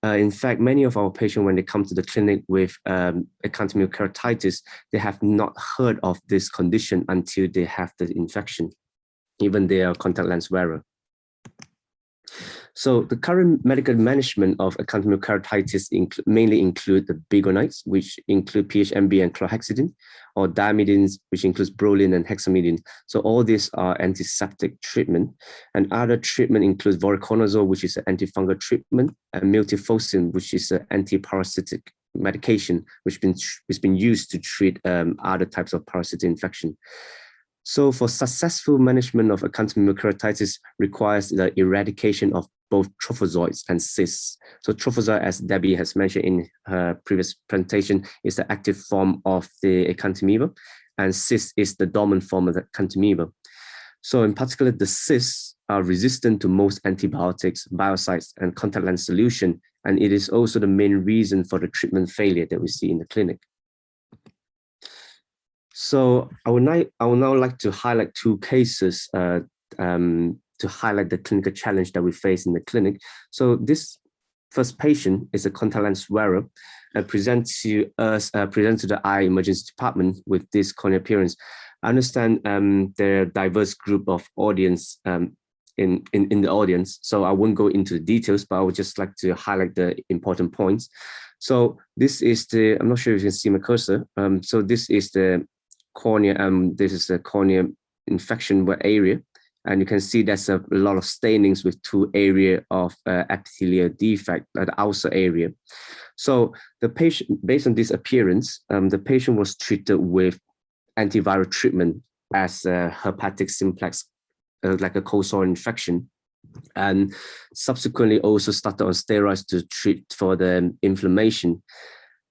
In fact, many of our patients, when they come to the clinic with acanthamoeba keratitis, they have not heard of this condition until they have the infection, even they are contact lens wearer. So the current medical management of acanthamoeba keratitis mainly include the bigonides, which include PHMB and chlorhexidine, or diamidines, which includes brolin and hexamidine. So all these are antiseptic treatment. And other treatment includes voriconazole, which is an antifungal treatment, and miltefosine, which is an antiparasitic medication, which has been used to treat other types of parasitic infection. So for successful management of acanthamoeba keratitis requires the eradication of both trophozoites and cysts. So trophozoite, as Debbie has mentioned in her previous presentation, is the active form of the acanthamoeba, and cyst is the dormant form of the acanthamoeba. So in particular, the cysts are resistant to most antibiotics, biocides, and contact lens solution, and it is also the main reason for the treatment failure that we see in the clinic. So I would now like to highlight two cases to highlight the clinical challenge that we face in the clinic. So this first patient is a contact lens wearer and presents to the eye emergency department with this corneal appearance. I understand there are a diverse group of audience in the audience, so I won't go into the details, but I would just like to highlight the important points. So this is I'm not sure if you can see my cursor. So this is the cornea, this is the cornea infection area. And you can see there's a lot of stainings with two areas of epithelial defect at the outer area. So the patient, based on this appearance, the patient was treated with antiviral treatment as a herpetic simplex, like a cold sore infection, and subsequently also started on steroids to treat for the inflammation.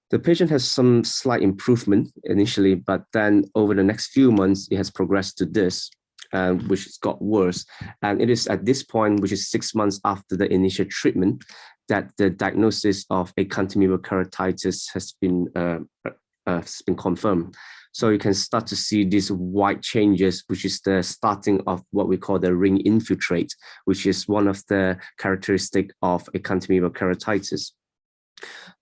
The patient has some slight improvement initially, but then over the next few months, it has progressed to this, which has got worse. And it is at this point, which is 6 months after the initial treatment, that the diagnosis of acanthamoeba keratitis has been confirmed. So you can start to see these white changes, which is the starting of what we call the ring infiltrate, which is one of the characteristics of acanthamoeba keratitis.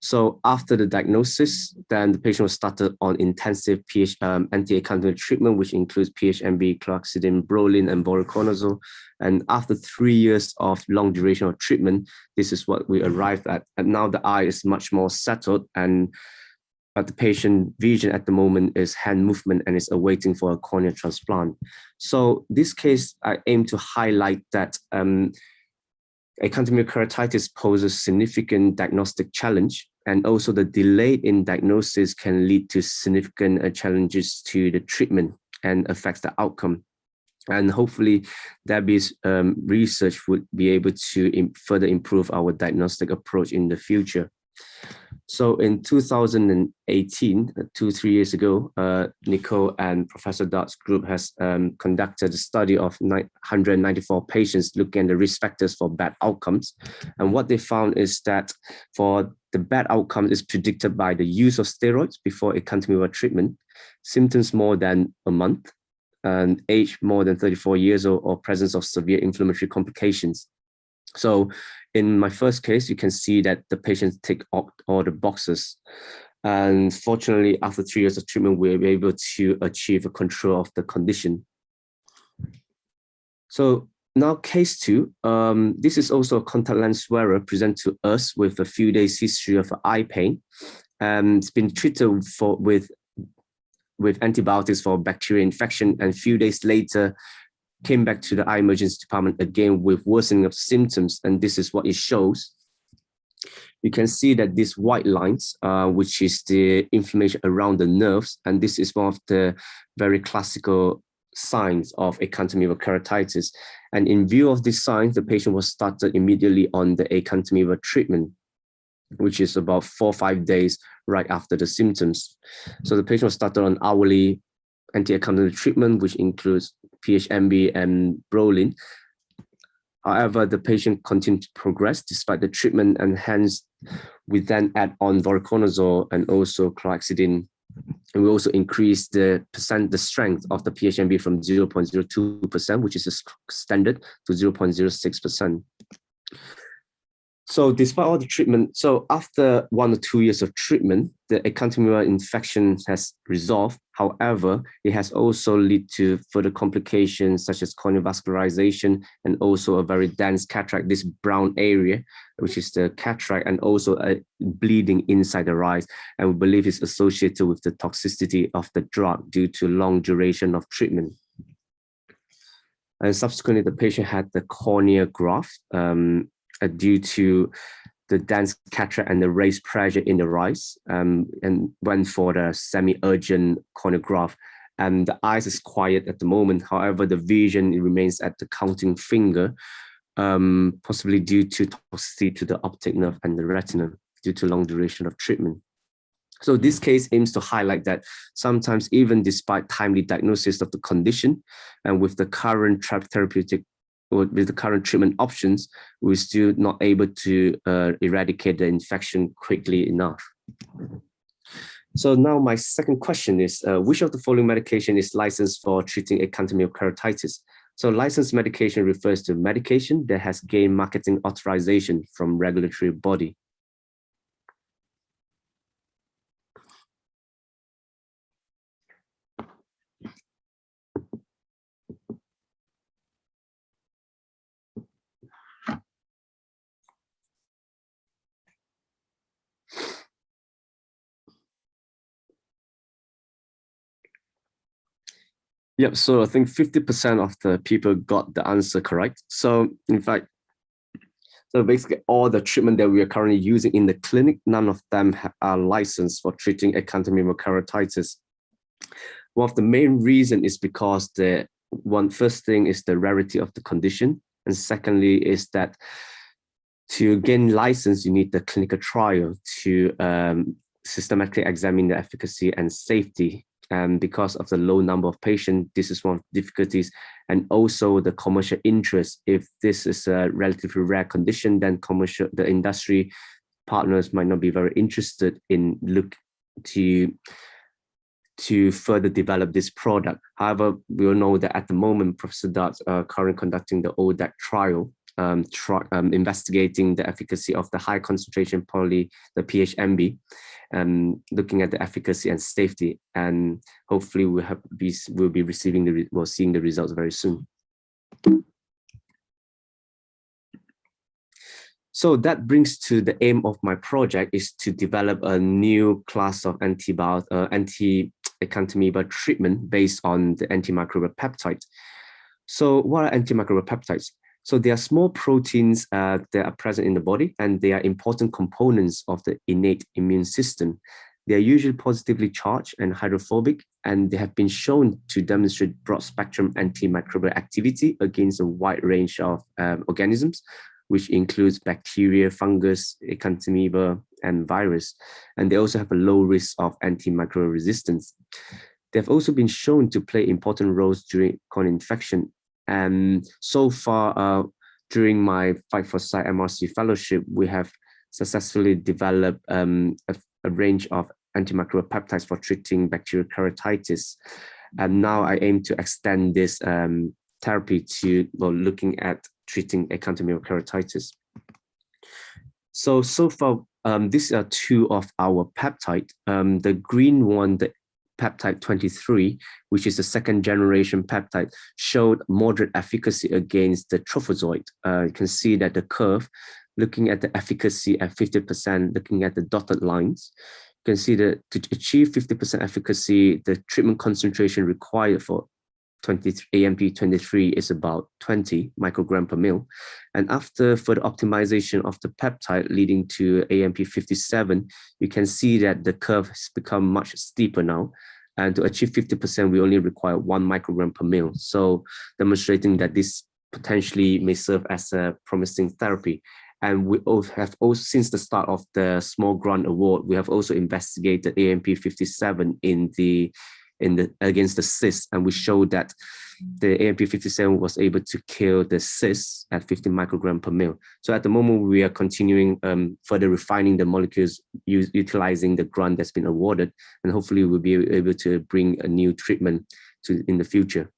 So after the diagnosis, then the patient was started on intensive anti-acanthamoeba treatment, which includes PHMB, chlorhexidine, brolin, and voriconazole. And after 3 years of long duration of treatment, this is what we arrived at. And now the eye is much more settled, but the patient vision at the moment is hand movement and is awaiting for a cornea transplant. So this case, I aim to highlight that acanthamoeba keratitis poses significant diagnostic challenge, and also the delay in diagnosis can lead to significant challenges to the treatment and affects the outcome. And hopefully Debbie's research would be able to further improve our diagnostic approach in the future. So in 2018, 2-3 years ago, Nicole and Professor Dodd's group has conducted a study of 194 patients looking at the risk factors for bad outcomes. And what they found is that for the bad outcome is predicted by the use of steroids before acanthamoeba treatment, symptoms more than a month, and age more than 34 years old, or presence of severe inflammatory complications. So in my first case, you can see that the patients tick all the boxes. And fortunately, after 3 years of treatment, we were able to achieve a control of the condition. So now case 2, this is also a contact lens wearer present to us with a few days history of eye pain. It's been treated with antibiotics for bacterial infection, and a few days later, came back to the eye emergency department again with worsening of symptoms, and this is what it shows. You can see that these white lines, which is the inflammation around the nerves, and this is one of the very classical signs of acanthamoeba keratitis. And in view of these signs, the patient was started immediately on the acanthamoeba treatment, which is about 4 or 5 days right after the symptoms. So the patient was started on hourly anti-acanthamoeba treatment, which includes PHMB and brolin. However, the patient continued to progress despite the treatment, and hence we then add on voriconazole and also chlorhexidine. And we also increase the strength of the PHMB from 0.02%, which is a standard, to 0.06%. So despite all the treatment, so after 1 or 2 years of treatment, the acanthamoeba infection has resolved. However, it has also led to further complications such as corneal vascularization and also a very dense cataract, this brown area, which is the cataract, and also a bleeding inside the eyes. And we believe it's associated with the toxicity of the drug due to long duration of treatment. And subsequently, the patient had the cornea graft, due to the dense cataract and the raised pressure in the eyes, and went for the semi-urgent corneal graft. And the eyes is quiet at the moment. However, the vision remains at the counting finger, possibly due to toxicity to the optic nerve and the retina due to long duration of treatment. So this case aims to highlight that sometimes, even despite timely diagnosis of the condition, and with the current therapeutic or with the current treatment options, we're still not able to eradicate the infection quickly enough. So now my second question is, which of the following medication is licensed for treating acanthamoeba keratitis? So licensed medication refers to medication that has gained marketing authorization from regulatory body. Yep, so I think 50% of the people got the answer correct. So in fact, so basically all the treatment that we are currently using in the clinic, none of them are licensed for treating acanthamoeba keratitis. One of the main reason is because first thing is the rarity of the condition. And secondly is that to gain license, you need the clinical trial to systematically examine the efficacy and safety. And because of the low number of patients, this is one of the difficulties, and also the commercial interest. If this is a relatively rare condition, then the industry partners might not be very interested in to further develop this product. However, we all know that at the moment, Professor Darts are currently conducting the ODAC trial, investigating the efficacy of the high concentration poly, the PHMB, looking at the efficacy and safety, and hopefully we'll be seeing the results very soon. So that brings to the aim of my project is to develop a new class of anti-acanthamoeba treatment based on the antimicrobial peptide. So what are antimicrobial peptides? So they are small proteins that are present in the body, and they are important components of the innate immune system. They are usually positively charged and hydrophobic, and they have been shown to demonstrate broad spectrum antimicrobial activity against a wide range of organisms, which includes bacteria, fungus, acanthamoeba, and virus. And they also have a low risk of antimicrobial resistance. They've also been shown to play important roles during corneal infection. And so far, during my Fight for Sight MRC fellowship, we have successfully developed a range of antimicrobial peptides for treating bacterial keratitis. And now I aim to extend this therapy to looking at treating acanthamoeba keratitis. So far, these are two of our peptide. The green one, the peptide 23, which is the second generation peptide, showed moderate efficacy against the trophozoite. You can see that the curve, looking at the efficacy at 50%, looking at the dotted lines, you can see that to achieve 50% efficacy, the treatment concentration required for AMP23 is about 20 microgram per mil. And after further optimization of the peptide leading to AMP57, you can see that the curve has become much steeper now. And to achieve 50%, we only require 1 microgram per mil. So demonstrating that this potentially may serve as a promising therapy. And we have also, since the start of the small grant award, we have also investigated AMP57 in the against the cysts, and we showed that the AMP57 was able to kill the cysts at 50 microgram per mil. So at the moment, we are continuing further refining the molecules utilizing the grant that's been awarded, and hopefully we'll be able to bring a new treatment in the future.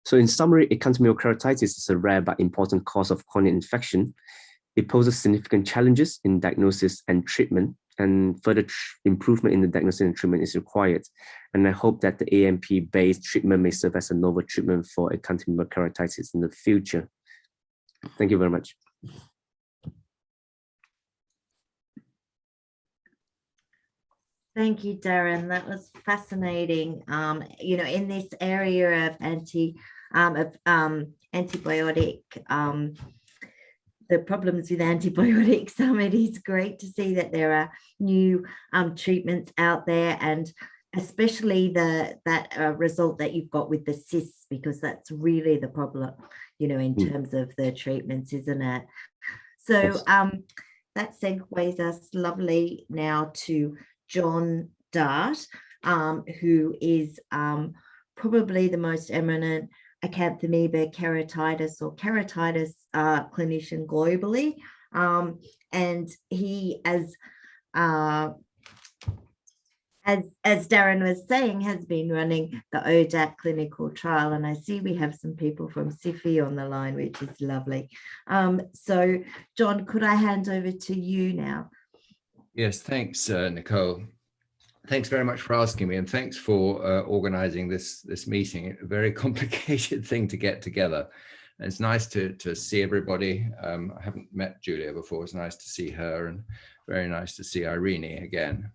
So in summary, acanthamoeba keratitis is a rare but important cause of corneal infection. It poses significant challenges in diagnosis and treatment, and further improvement in the diagnosis and treatment is required. And I hope that the AMP-based treatment may serve as a novel treatment for acanthamoeba keratitis in the future. Thank you very much. Thank you, Darren. That was fascinating. You know, in this area of antibiotic, the problems with antibiotics, it is great to see that there are new treatments out there, and especially that result that you've got with the cysts, because that's really the problem, you know, in terms of the treatments, isn't it? So that segues us lovely now to John Dart, who is probably the most eminent acanthamoeba keratitis or keratitis clinician globally. And he, as Darren was saying, has been running the ODAC clinical trial. And I see we have some people from SIFI on the line, which is lovely. So John, could I hand over to you now? Yes, thanks, Nicole. Thanks very much for asking me, and thanks for organizing this meeting. A very complicated thing to get together. And it's nice to see everybody. I haven't met Julia before. It's nice to see her, and very nice to see Irene again.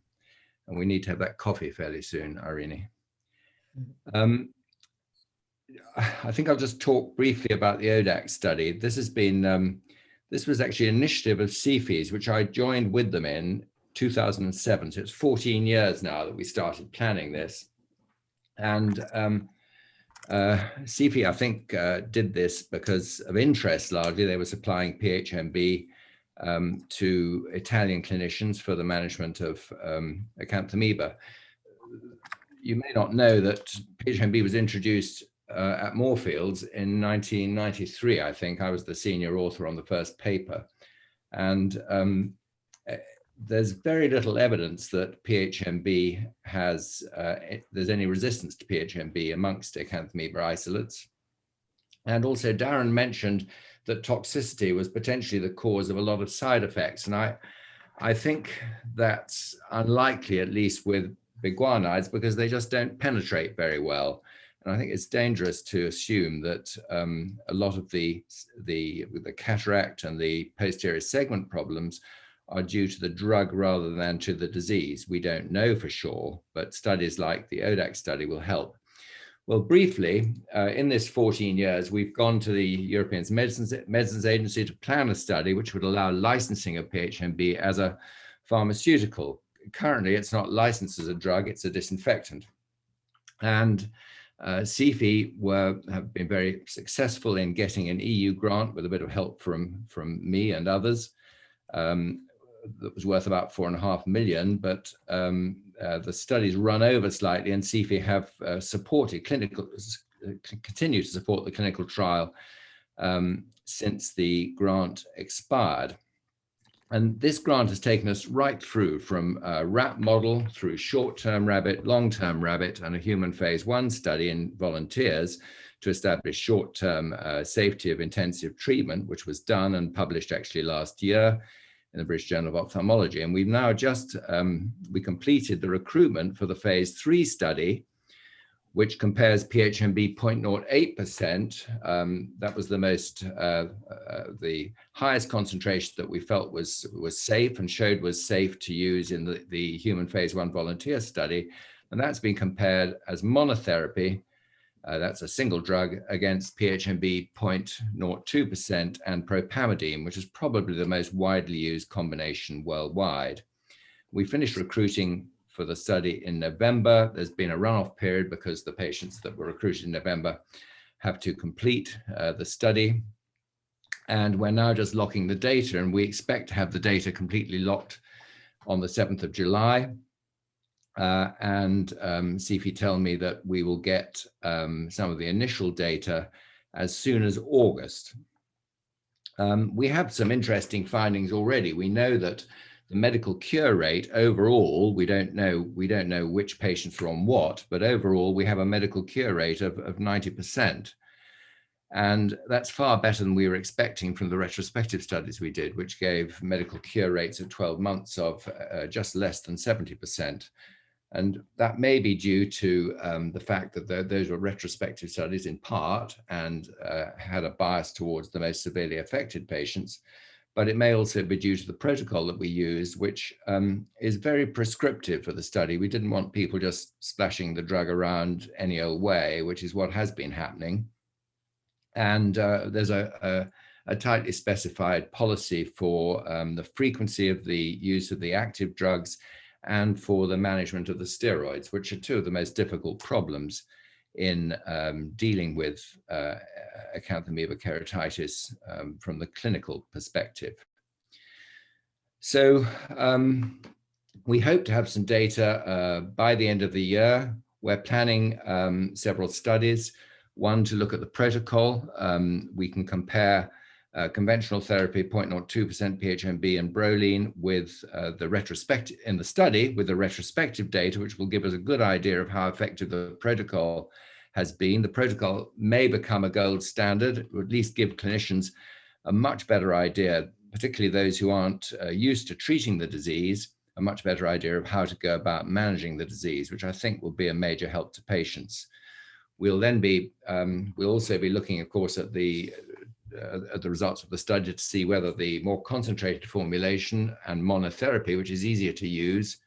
And we need to have that coffee fairly soon, Irene. I think I'll just talk briefly about the ODAC study. This has been, this was actually an initiative of CFI's, which I joined with them in 2007. So it's 14 years now that we started planning this. And CFI, I think, did this because of interest largely. They were supplying PHMB to Italian clinicians for the management of acanthamoeba. You may not know that PHMB was introduced at Moorfields in 1993, I think. I was the senior author on the first paper. And there's very little evidence that PHMB has, there's any resistance to PHMB amongst acanthamoeba isolates. And also Darren mentioned that toxicity was potentially the cause of a lot of side effects. And I think that's unlikely, at least with biguanides, because they just don't penetrate very well. And I think it's dangerous to assume that a lot of the cataract and the posterior segment problems are due to the drug rather than to the disease. We don't know for sure, but studies like the ODAC study will help. Well, briefly, in this 14 years, we've gone to the European Medicines Agency to plan a study which would allow licensing of PHMB as a pharmaceutical. Currently, it's not licensed as a drug, it's a disinfectant. And CFI have been very successful in getting an EU grant with a bit of help from me and others. That was worth about $4.5 million, but the studies run over slightly, and CFI have continue to support the clinical trial since the grant expired. And this grant has taken us right through from a rat model through short-term rabbit, long-term rabbit, and a human phase 1 study in volunteers to establish short-term safety of intensive treatment, which was done and published actually last year in the British Journal of Ophthalmology. And we've now just, we completed the recruitment for the phase 3 study, which compares PHMB 0.08%. That was the most, the highest concentration that we felt was safe and showed was safe to use in the human phase 1 volunteer study. And that's been compared as monotherapy. That's a single drug against PHMB 0.02% and propamidine, which is probably the most widely used combination worldwide. We finished recruiting for the study in November. There's been a runoff period because the patients that were recruited in November have to complete the study. And we're now just locking the data, and we expect to have the data completely locked on the 7th of July. and CEFI tell me that we will get some of the initial data as soon as August. We have some interesting findings already. We know that the medical cure rate overall, we don't know which patients are on what, but overall we have a medical cure rate of 90%. And that's far better than we were expecting from the retrospective studies we did, which gave medical cure rates at 12 months of just less than 70%. And that may be due to the fact that those were retrospective studies in part and had a bias towards the most severely affected patients. But it may also be due to the protocol that we used, which is very prescriptive for the study. We didn't want people just splashing the drug around any old way, which is what has been happening. And there's a tightly specified policy for the frequency of the use of the active drugs and for the management of the steroids, which are two of the most difficult problems in dealing with acanthamoeba keratitis from the clinical perspective. So we hope to have some data by the end of the year. We're planning several studies. One, to look at the protocol. We can compare conventional therapy 0.02% PHMB and Broline with the retrospective in the study with the retrospective data, which will give us a good idea of how effective the protocol has been. The protocol may become a gold standard, or at least give clinicians a much better idea, particularly those who aren't used to treating the disease, a much better idea of how to go about managing the disease, which I think will be a major help to patients. We'll then be, we'll also be looking, of course, at the results of the study to see whether the more concentrated formulation and monotherapy, which is easier to use,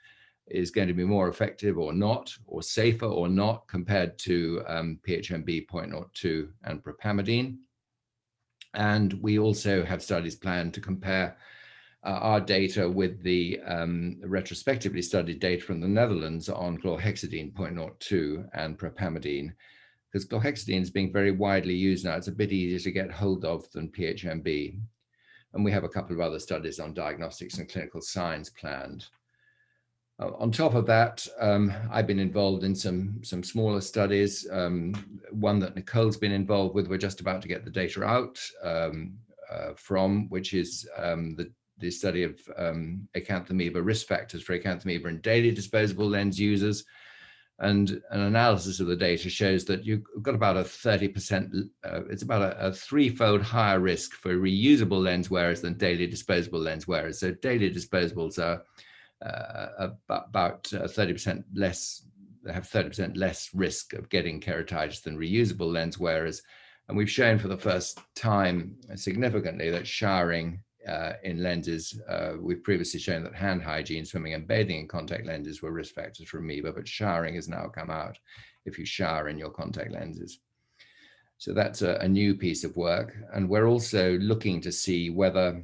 is going to be more effective or not, or safer or not, compared to PHMB 0.02 and propamidine. And we also have studies planned to compare our data with the retrospectively studied data from the Netherlands on chlorhexidine 0.02 and propamidine, because chlorhexidine is being very widely used now. It's a bit easier to get hold of than PHMB. And we have a couple of other studies on diagnostics and clinical signs planned. On top of that, I've been involved in some smaller studies. One that Nicole's been involved with, we're just about to get the data out from, which is the study of acanthamoeba, risk factors for acanthamoeba in daily disposable lens users. And an analysis of the data shows that you've got about a 30%, it's about a threefold higher risk for reusable lens wearers than daily disposable lens wearers. So daily disposables are about 30% less, they have 30% less risk of getting keratitis than reusable lens wearers. And we've shown for the first time significantly that showering in lenses, we've previously shown that hand hygiene, swimming and bathing in contact lenses were risk factors for amoeba, but showering has now come out if you shower in your contact lenses. So that's a new piece of work. And we're also looking to see whether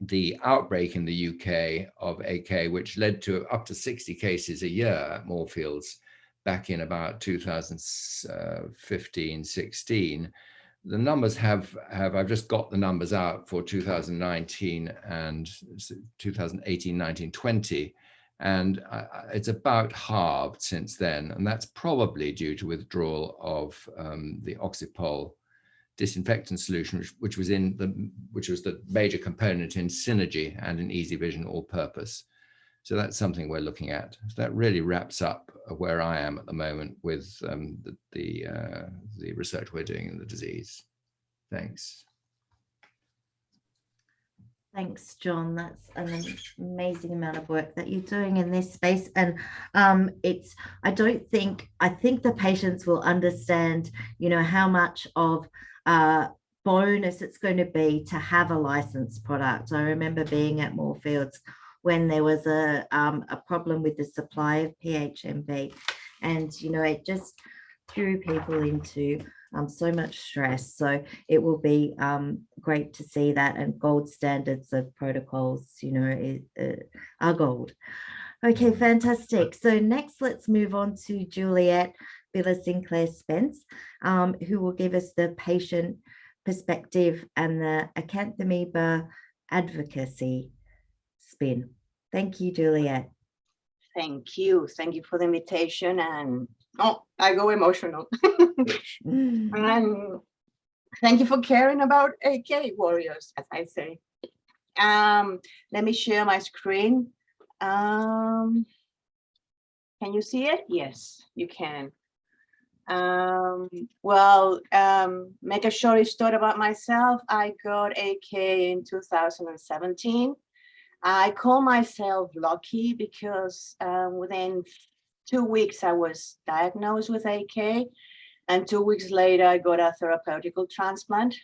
the outbreak in the UK of AK, which led to up to 60 cases a year at Moorfields back in about 2015-16, the numbers have I've just got the numbers out for 2019 and 2018, 19, 20, and it's about halved since then. And that's probably due to withdrawal of the Oxipol disinfectant solution, which was the major component in Synergy and in Easy Vision All Purpose. So that's something we're looking at. So that really wraps up where I am at the moment with the research we're doing in the disease. Thanks. Thanks, John. That's an amazing amount of work that you're doing in this space. And I think the patients will understand, you know, how much of bonus it's going to be to have a licensed product. I remember being at Moorfields when there was a problem with the supply of PHMB, and you know, it just threw people into so much stress. So it will be great to see that, and gold standards of protocols, you know, are gold. Okay, fantastic. So next, let's move on to Juliet Biller-Sinclair Spence, who will give us the patient perspective and the acanthamoeba advocacy spin. Thank you, Juliet. Thank you. Thank you for the invitation. And oh, I go emotional. And thank you for caring about AK warriors, as I say. Let me share my screen. Can you see it? Yes, you can. Make a short story about myself. I got AK in 2017. I call myself lucky because within 2 weeks I was diagnosed with AK, and 2 weeks later I got a therapeutical transplant,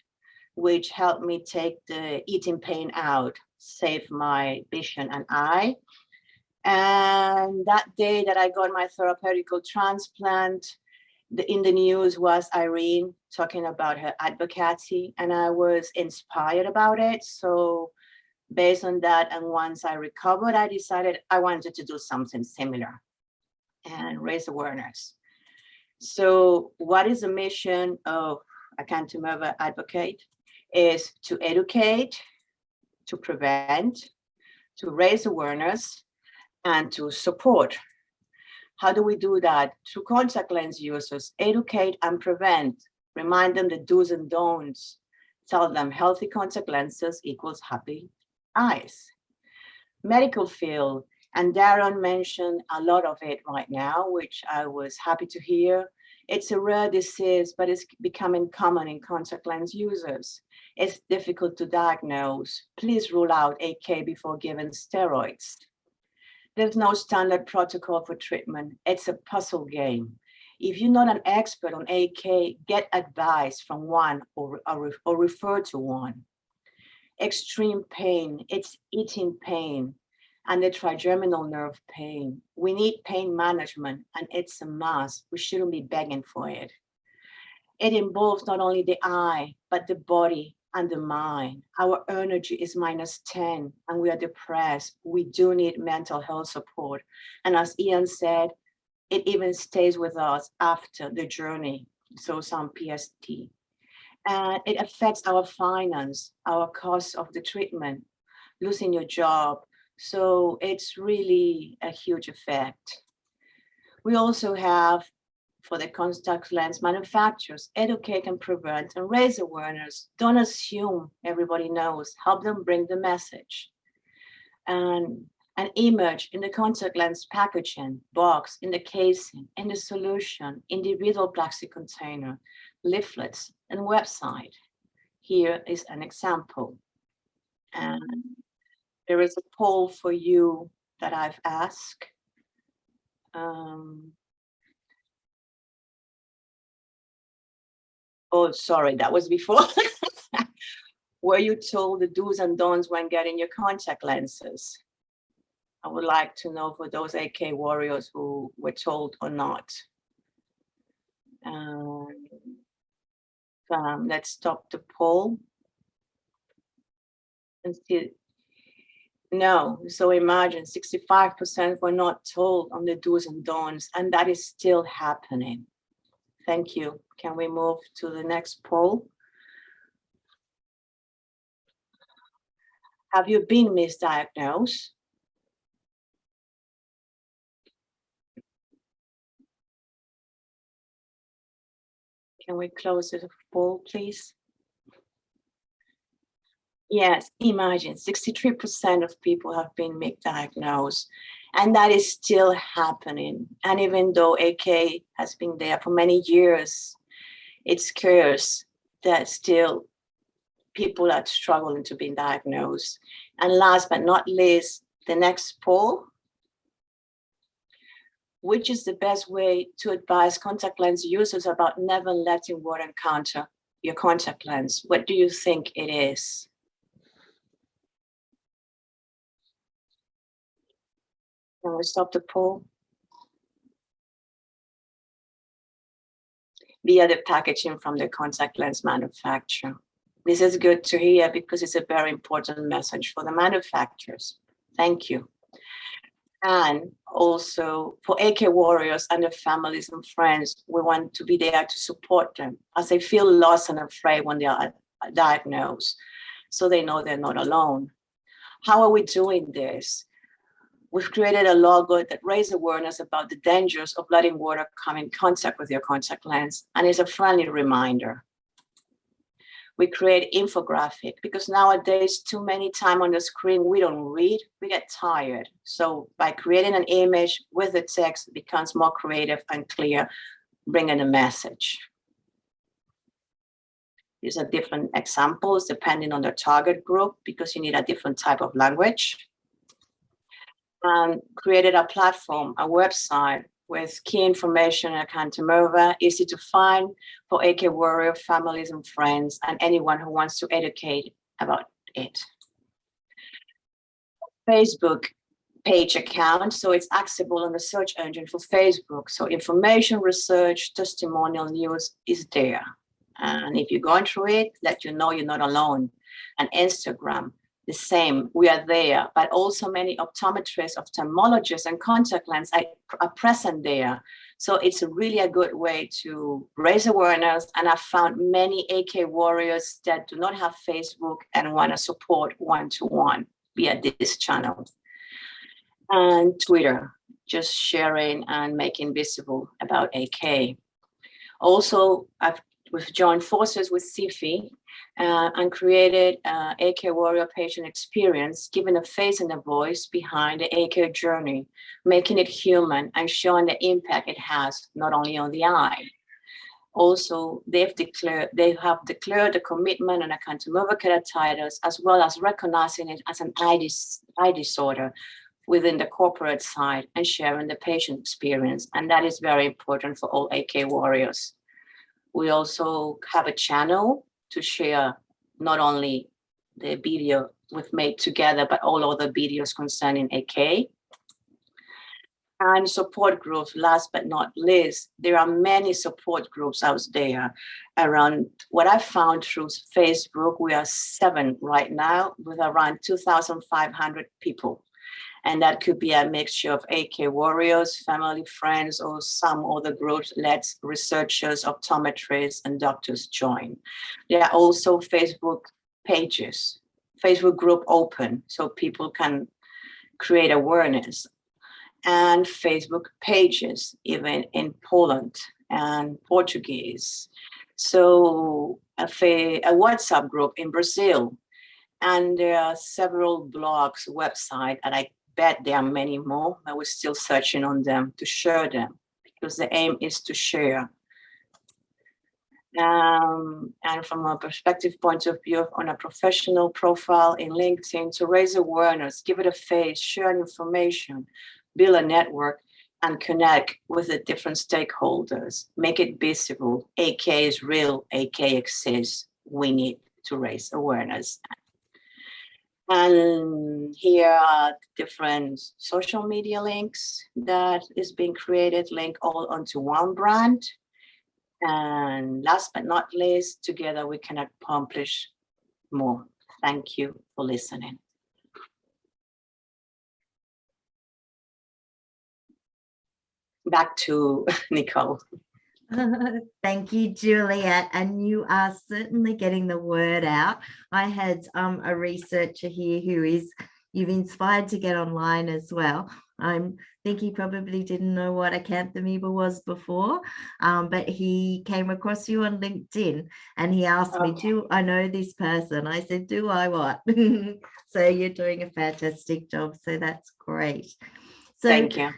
which helped me take the eating pain out, save my vision and eye. And that day that I got my therapeutical transplant, in the news was Irene talking about her advocacy, and I was inspired about it. So based on that, and once I recovered, I decided I wanted to do something similar and raise awareness. So what is the mission of Acanthomeba Advocate? Is to educate, to prevent, to raise awareness, and to support. How do we do that? Through contact lens users, educate and prevent, remind them the do's and don'ts, tell them healthy contact lenses equals happy eyes. Medical field, and Darren mentioned a lot of it right now, which I was happy to hear. It's a rare disease, but it's becoming common in contact lens users. It's difficult to diagnose. Please rule out AK before giving steroids. There's no standard protocol for treatment. It's a puzzle game. If you're not an expert on AK, get advice from one or refer to one. Extreme pain, it's eating pain and the trigeminal nerve pain. We need pain management, and it's a must. We shouldn't be begging for it. It involves not only the eye, but the body and the mind. Our energy is -10 and we are depressed. We do need mental health support. And as Ian said, it even stays with us after the journey. So some PST. And it affects our finance, our cost of the treatment, losing your job. So it's really a huge effect. We also have, for the contact lens manufacturers, educate and prevent and raise awareness. Don't assume everybody knows. Help them bring the message. And an image in the contact lens packaging, box, in the casing, in the solution, individual plastic container, leaflets, and website. Here is an example. And there is a poll for you that I've asked. Oh, sorry, that was before. Were you told the do's and don'ts when getting your contact lenses? I would like to know for those AK warriors who were told or not. Let's stop the poll. And see. No, so imagine 65% were not told on the do's and don'ts, and that is still happening. Thank you. Can we move to the next poll? Have you been misdiagnosed? Can we close the poll, please? Yes, imagine 63% of people have been misdiagnosed, and that is still happening. And even though AK has been there for many years, it scares that still people are struggling to be diagnosed. And last but not least, the next poll. Which is the best way to advise contact lens users about never letting water encounter your contact lens? What do you think it is? Can we stop the poll? Via the packaging from the contact lens manufacturer. This is good to hear because it's a very important message for the manufacturers. Thank you. And also for AK warriors and their families and friends, we want to be there to support them as they feel lost and afraid when they are diagnosed, so they know they're not alone. How are we doing this? We've created a logo that raises awareness about the dangers of letting water come in contact with your contact lens, and is a friendly reminder. We create infographic because nowadays too many time on the screen we don't read, we get tired. So by creating an image with the text, it becomes more creative and clear, bringing a message. These are different examples depending on the target group because you need a different type of language. And created a platform, a website with key information on Acanthomova, easy to find for AK Warrior families and friends and anyone who wants to educate about it. Facebook page account, so it's accessible on the search engine for Facebook. So information, research, testimonial news is there. And if you're going through it, let you know you're not alone. And Instagram, the same, we are there, but also many optometrists, ophthalmologists, and contact lens are present there. So it's really a good way to raise awareness. And I've found many AK warriors that do not have Facebook and want to support one-to-one via this channel. And Twitter, just sharing and making visible about AK. Also, we've joined forces with CIFI and created AK Warrior Patient Experience, giving a face and a voice behind the AK journey, making it human and showing the impact it has not only on the eye. Also, they have declared the commitment on Acanthomova keratitis, as well as recognizing it as an eye disorder within the corporate side and sharing the patient experience. And that is very important for all AK warriors. We also have a channel to share not only the video we've made together, but all other videos concerning AK. And support groups, last but not least, there are many support groups out there around what I found through Facebook. We are 7 right now with around 2,500 people. And that could be a mixture of AK warriors, family, friends, or some other groups let researchers, optometrists, and doctors join. There are also Facebook pages, Facebook group open, so people can create awareness, and Facebook pages, even in Poland and Portuguese. So a WhatsApp group in Brazil. And there are several blogs, websites, and I bet there are many more, but we're still searching on them to share them because the aim is to share. And from a perspective point of view, on a professional profile in LinkedIn, to raise awareness, give it a face, share information, build a network, and connect with the different stakeholders. Make it visible. AK is real, AK exists. We need to raise awareness. And here are different social media links that is being created, link all onto one brand. And last but not least, together we can accomplish more. Thank you for listening. Back to Nicole. Thank you, Juliet. And you are certainly getting the word out. I had a researcher here you've inspired to get online as well. I think he probably didn't know what Acanthamoeba was before, but he came across you on LinkedIn and he asked me, do I know this person? I said, do I what? So you're doing a fantastic job. So that's great. So thank you.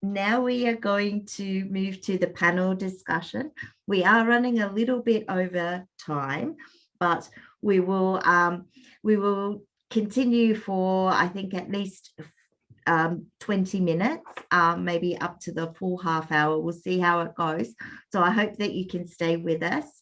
Now we are going to move to the panel discussion. We are running a little bit over time, but we will continue for, I think, at least 20 minutes, maybe up to the full half hour. We'll see how it goes. So I hope that you can stay with us.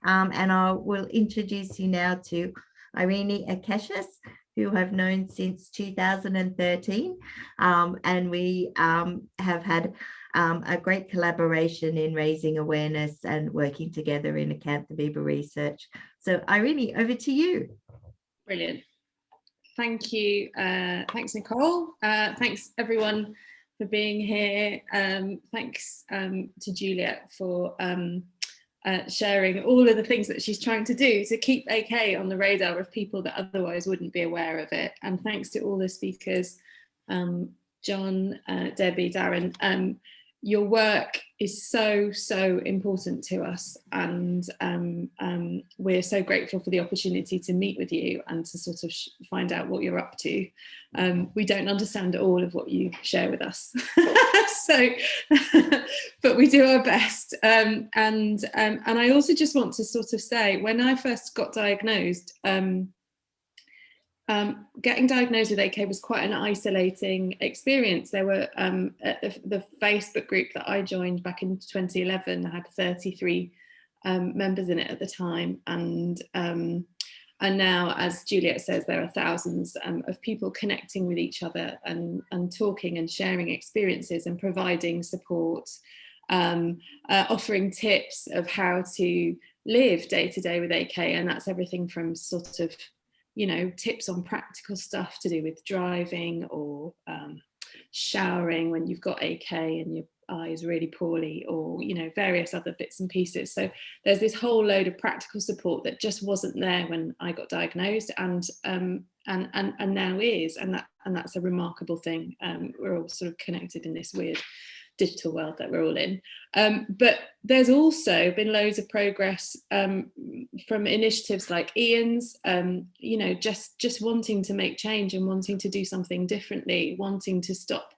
And I will introduce you now to Irene Akeshis, who I've known since 2013. And we have had a great collaboration in raising awareness and working together in Acanthamoeba research. So Irene, over to you. Brilliant. Thank you. Thanks, Nicole. Thanks, everyone, for being here. Thanks to Juliet for sharing all of the things that she's trying to do to keep AK on the radar of people that otherwise wouldn't be aware of it. And thanks to all the speakers John, Debbie, Darren, your work is so important to us, and we're so grateful for the opportunity to meet with you and to sort of find out what you're up to. We don't understand all of what you share with us, so but we do our best. And I also just want to sort of say, when I first got diagnosed, getting diagnosed with AK was quite an isolating experience. There were the Facebook group that I joined back in 2011 had 33 members in it at the time, and now, as Juliet says, there are thousands of people connecting with each other and talking and sharing experiences and providing support, offering tips of how to live day to day with AK, and that's everything from sort of, you know, tips on practical stuff to do with driving or showering when you've got AK and your eye is really poorly, or, you know, various other bits and pieces. So there's this whole load of practical support that just wasn't there when I got diagnosed, and now is, and that's a remarkable thing. We're all sort of connected in this weird digital world that we're all in, but there's also been loads of progress from initiatives like Ian's, you know, just wanting to make change and wanting to do something differently, wanting to stop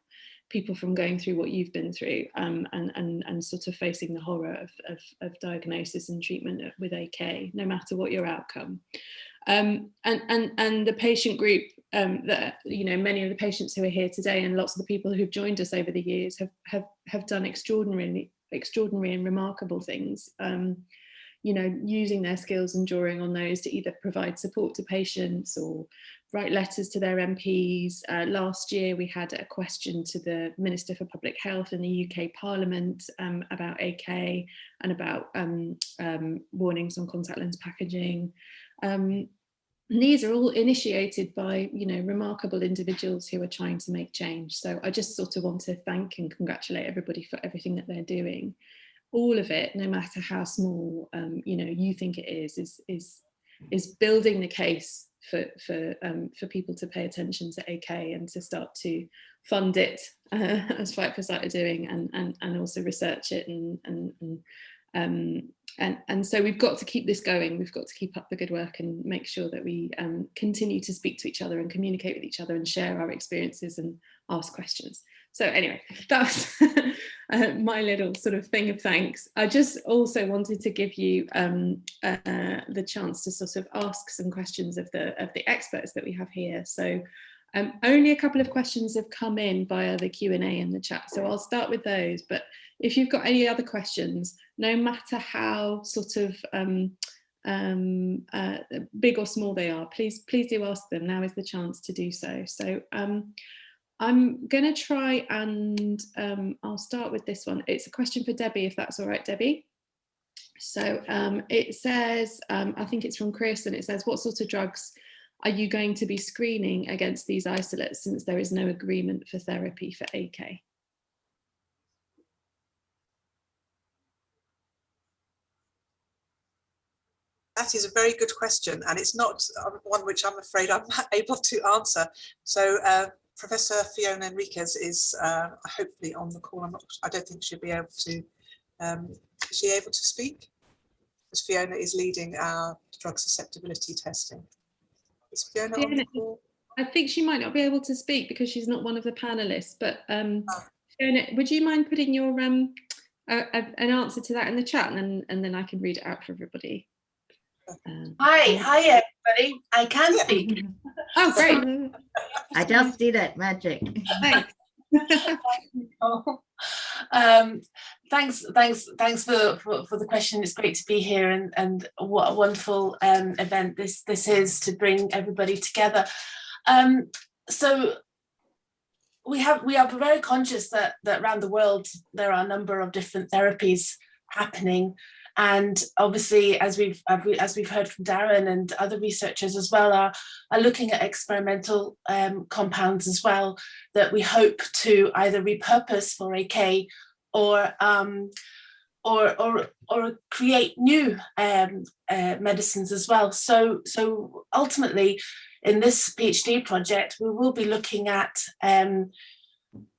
people from going through what you've been through, and sort of facing the horror of diagnosis and treatment with AK, no matter what your outcome. And the patient group, that, you know, many of the patients who are here today and lots of the people who've joined us over the years have done extraordinary and remarkable things, you know, using their skills and drawing on those to either provide support to patients or write letters to their MPs. Last year we had a question to the Minister for Public Health in the UK Parliament about AK and about warnings on contact lens packaging. These are all initiated by, you know, remarkable individuals who are trying to make change. So I just sort of want to thank and congratulate everybody for everything that they're doing. All of it, no matter how small, you know, you think it is building the case for people to pay attention to AK and to start to fund it, as Fight for Sight are doing, and also research it, and so we've got to keep this going. We've got to keep up the good work and make sure that we continue to speak to each other and communicate with each other and share our experiences and ask questions. So anyway, that was my little sort of thing of thanks. I just also wanted to give you the chance to sort of ask some questions of the experts that we have here. So only a couple of questions have come in via the Q&A in the chat, so I'll start with those. But if you've got any other questions, no matter how sort of big or small they are, please do ask them. Now is the chance to do so. So I'm going to try and I'll start with this one. It's a question for Debbie, if that's all right, Debbie. So it says, I think it's from Chris, and it says, what sort of drugs are you going to be screening against these isolates, since there is no agreement for therapy for AK? That is a very good question, and it's not one which I'm afraid I'm not able to answer. So Professor Fiona Enriquez is hopefully on the call. I don't think she'll be able to. Is she able to speak? Because Fiona is leading our drug susceptibility testing. Is Fiona on the call? I think she might not be able to speak because she's not one of the panelists. But Fiona, would you mind putting your an answer to that in the chat, and then I can read it out for everybody. Hi everybody. I can speak. Oh, great. I just did it, magic. Thanks. Thanks for the question. It's great to be here, and what a wonderful event this is to bring everybody together. So we are very conscious that around the world there are a number of different therapies happening. And obviously, as we've heard from Darren and other researchers as well, are looking at experimental compounds as well that we hope to either repurpose for AK or create new medicines as well. So ultimately, in this PhD project, we will be looking at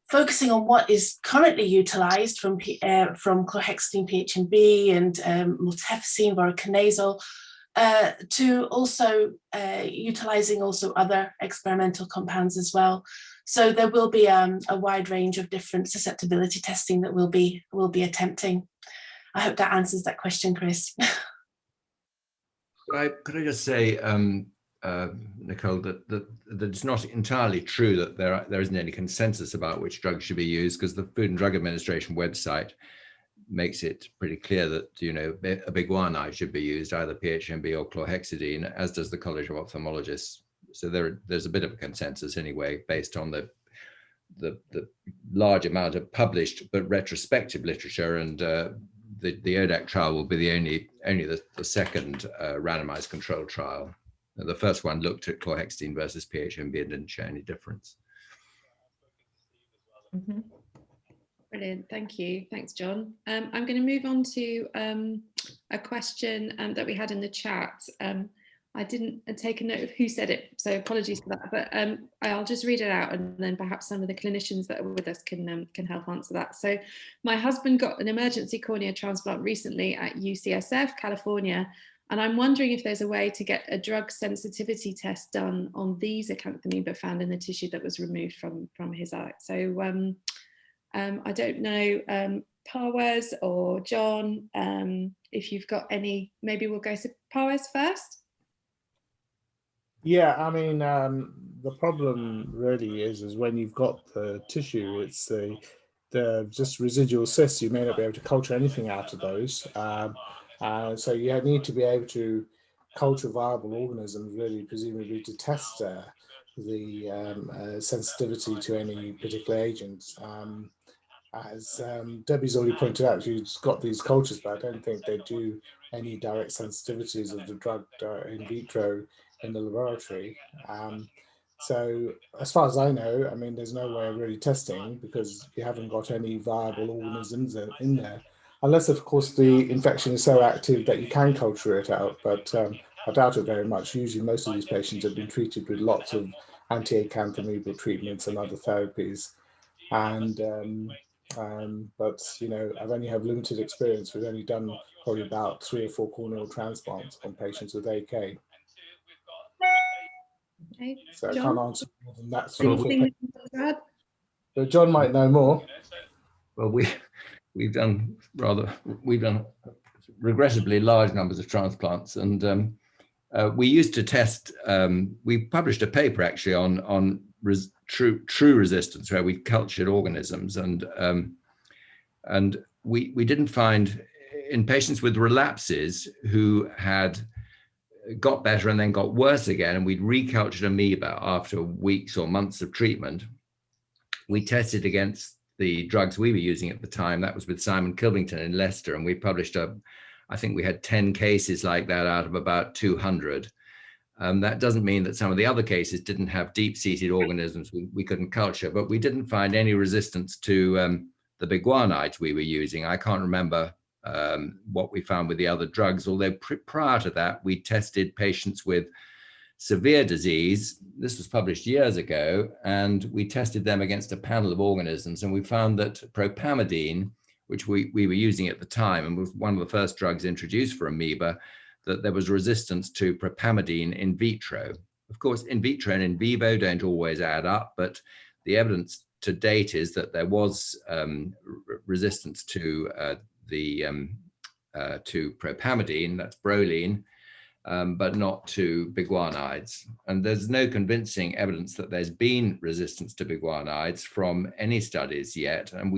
focusing on what is currently utilised from chlorhexidine PHMB and miltefosine, voriconazole, to also utilising also other experimental compounds as well. So there will be a wide range of different susceptibility testing that we'll be attempting. I hope that answers that question, Chris. Could I just say, Nicole, that it's not entirely true that there isn't any consensus about which drugs should be used, because the Food and Drug Administration website makes it pretty clear that, you know, a biguanide should be used, either PHMB or chlorhexidine, as does the College of Ophthalmologists. So there's a bit of a consensus anyway, based on the large amount of published but retrospective literature, and the ODAC trial will be only the second randomized controlled trial. The first one looked at chlorhexidine versus PHMB and didn't show any difference. Mhm. Brilliant, thank you. Thanks, John. I'm going to move on to a question that we had in the chat. I didn't take a note of who said it, so apologies for that, but I'll just read it out, and then perhaps some of the clinicians that are with us can help answer that. So my husband got an emergency cornea transplant recently at UCSF, California, and I'm wondering if there's a way to get a drug sensitivity test done on these acanthamoeba found in the tissue that was removed from his eye. So I don't know, Parwaz or John, if you've got any. Maybe we'll go to Parwaz first. Yeah, I mean, the problem really is when you've got the tissue, it's the just residual cysts. You may not be able to culture anything out of those. So you need to be able to culture viable organisms, really, presumably to test the sensitivity to any particular agents. As Debbie's already pointed out, she's got these cultures, but I don't think they do any direct sensitivities of the drug in vitro in the laboratory. So as far as I know, I mean, there's no way of really testing, because you haven't got any viable organisms in there, unless of course the infection is so active that you can culture it out, but I doubt it very much. Usually most of these patients have been treated with lots of anti-acanthamoebal treatments and other therapies. And but you know, I've only had limited experience. We've only done probably about 3 or 4 corneal transplants on patients with AK. Okay. So John? I can't answer more than that. Anything that you want to add? But John might know more. Well, we've done regrettably large numbers of transplants, and we used to test. We published a paper actually on true resistance, where we cultured organisms, and we didn't find, in patients with relapses who had got better and then got worse again, and we'd recultured amoeba after weeks or months of treatment. We tested against the drugs we were using at the time. That was with Simon Kilvington in Leicester, and we published I think we had 10 cases like that out of about 200. That doesn't mean that some of the other cases didn't have deep-seated organisms we couldn't culture, but we didn't find any resistance to the biguanides we were using. I can't remember what we found with the other drugs, although prior to that, we tested patients with severe disease. This was published years ago, and we tested them against a panel of organisms, and we found that propamidine, which we were using at the time and was one of the first drugs introduced for amoeba, that there was resistance to propamidine in vitro. Of course, in vitro and in vivo don't always add up, but the evidence to date is that there was resistance to propamidine, that's Broline, but not to biguanides. And there's no convincing evidence that there's been resistance to biguanides from any studies yet. And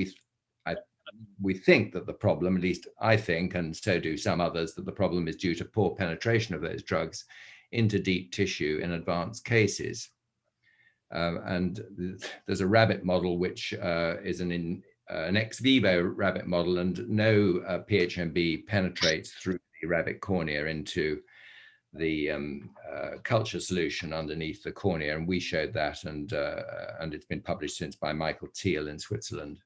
we think that the problem, at least I think, and so do some others, that the problem is due to poor penetration of those drugs into deep tissue in advanced cases. And there's a rabbit model, which is an ex vivo rabbit model, and no PHMB penetrates through the rabbit cornea into the culture solution underneath the cornea. And we showed that, and it's been published since by Michael Thiel in Switzerland.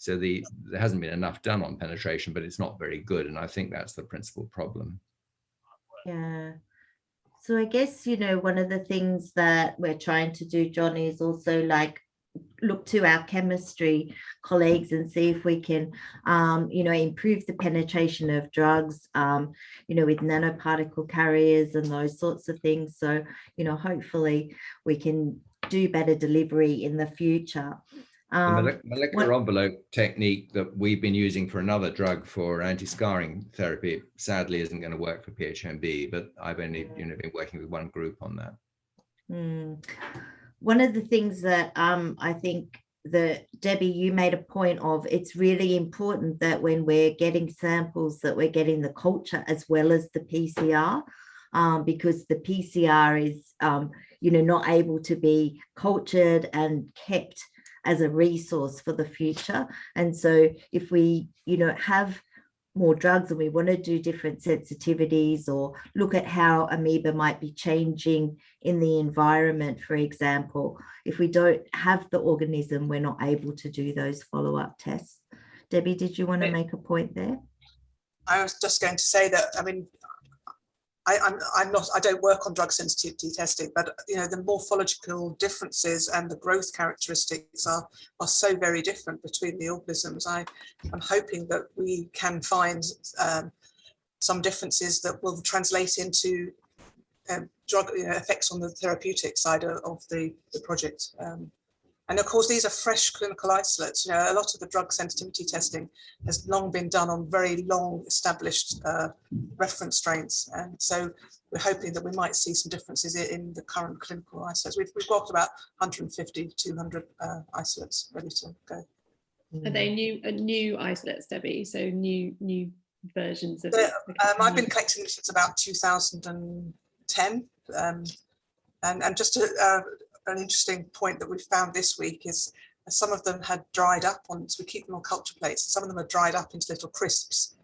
So there hasn't been enough done on penetration, but it's not very good. And I think that's the principal problem. Yeah. So I guess, one of the things that we're trying to do, John, is also like look to our chemistry colleagues and see if we can, improve the penetration of drugs, with nanoparticle carriers and those sorts of things. So, hopefully we can do better delivery in the future. The molecular envelope technique that we've been using for another drug for anti-scarring therapy sadly isn't going to work for PHMB, but I've only been working with one group on that. One of the things that I think that Debbie, you made a point of, it's really important that when we're getting samples that we're getting the culture as well as the PCR, because the PCR is, not able to be cultured and kept as a resource for the future. And so if we, have more drugs and we want to do different sensitivities or look at how amoeba might be changing in the environment, for example, if we don't have the organism, we're not able to do those follow-up tests. Debbie, did you want to make a point there? I was just going to say that, I don't work on drug sensitivity testing, but the morphological differences and the growth characteristics are so very different between the organisms. I'm hoping that we can find some differences that will translate into drug effects on the therapeutic side of the project. And of course, these are fresh clinical isolates. A lot of the drug sensitivity testing has long been done on very long established reference strains. And so we're hoping that we might see some differences in the current clinical isolates. We've got about 150, 200 isolates ready to go. Are they new isolates, Debbie? So new versions of I've been collecting this since about 2010. And just an interesting point that we found this week is some of them had dried up so we keep them on culture plates, and some of them are dried up into little crisps.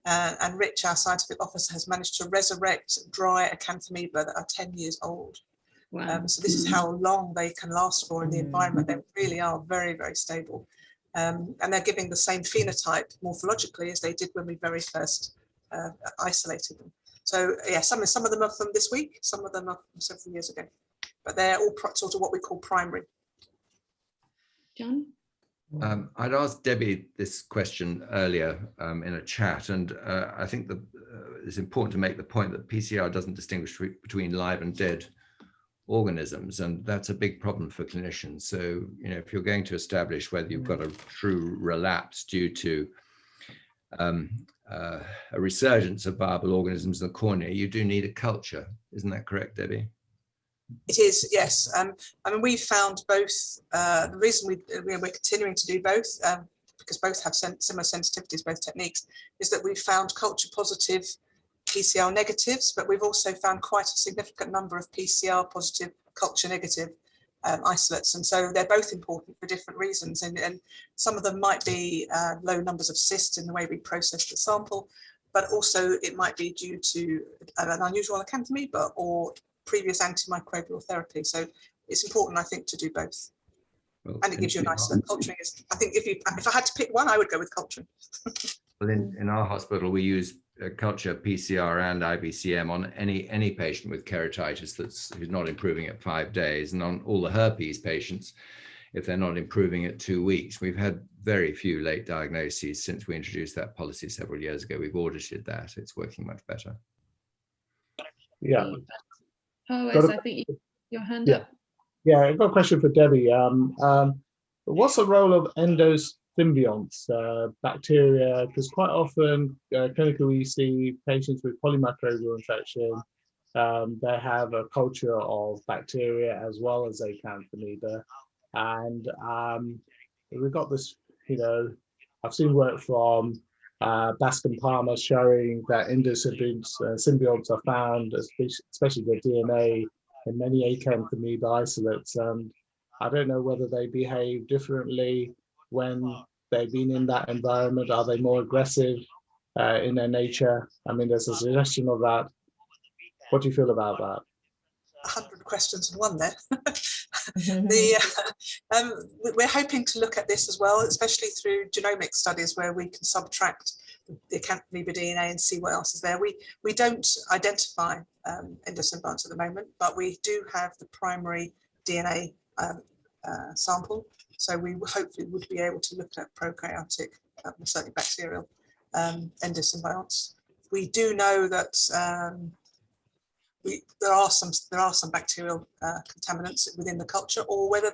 And Rich, our scientific officer, has managed to resurrect dry acanthamoeba that are 10 years old. Wow. So this is how long they can last for in the environment. They really are very, very stable. And they're giving the same phenotype morphologically as they did when we very first isolated them. So yeah, some of them are from this week, some of them are from several years ago. But they're all sort of what we call primary. John? I'd asked Debbie this question earlier in a chat, and I think that it's important to make the point that PCR doesn't distinguish between live and dead organisms, and that's a big problem for clinicians. So, if you're going to establish whether you've got a true relapse due to a resurgence of viable organisms in the cornea, you do need a culture. Isn't that correct, Debbie? It is, yes. We've found both. The reason we're continuing to do both, because both have similar sensitivities, both techniques, is that we've found culture positive PCR negatives, but we've also found quite a significant number of PCR positive culture negative isolates. And so they're both important for different reasons. And some of them might be low numbers of cysts in the way we process the sample, but also it might be due to an unusual acanthamoeba or previous antimicrobial therapy. So it's important, I think, to do both. Well, and it gives you a nice culturing. I think if I had to pick one, I would go with culturing. Well, in our hospital, we use culture PCR and IBCM on any patient with keratitis who's not improving at 5 days, and on all the herpes patients if they're not improving at 2 weeks. We've had very few late diagnoses since we introduced that policy several years ago. We've audited that. It's working much better. Yeah. Oh, yes, I think your hand up. Yeah, I've got a question for Debbie. What's the role of endosymbionts, bacteria? Because quite often, clinically, we see patients with polymicrobial infection. They have a culture of bacteria as well as acanthamoeba. And we've got this, I've seen work from Bascom Palmer showing that endosymbionts are found, especially the DNA, in many acanthamoeba isolates. And I don't know whether they behave differently when they've been in that environment. Are they more aggressive in their nature? I mean, there's a suggestion of that. What do you feel about that? 100 questions in one there. We're hoping to look at this as well, especially through genomic studies where we can subtract the Acanthamoeba DNA and see what else is there. We don't identify endosymbionts at the moment, but we do have the primary DNA sample. So we hopefully would be able to look at prokaryotic, certainly bacterial endosymbionts. We do know that there are some bacterial contaminants within the culture, or whether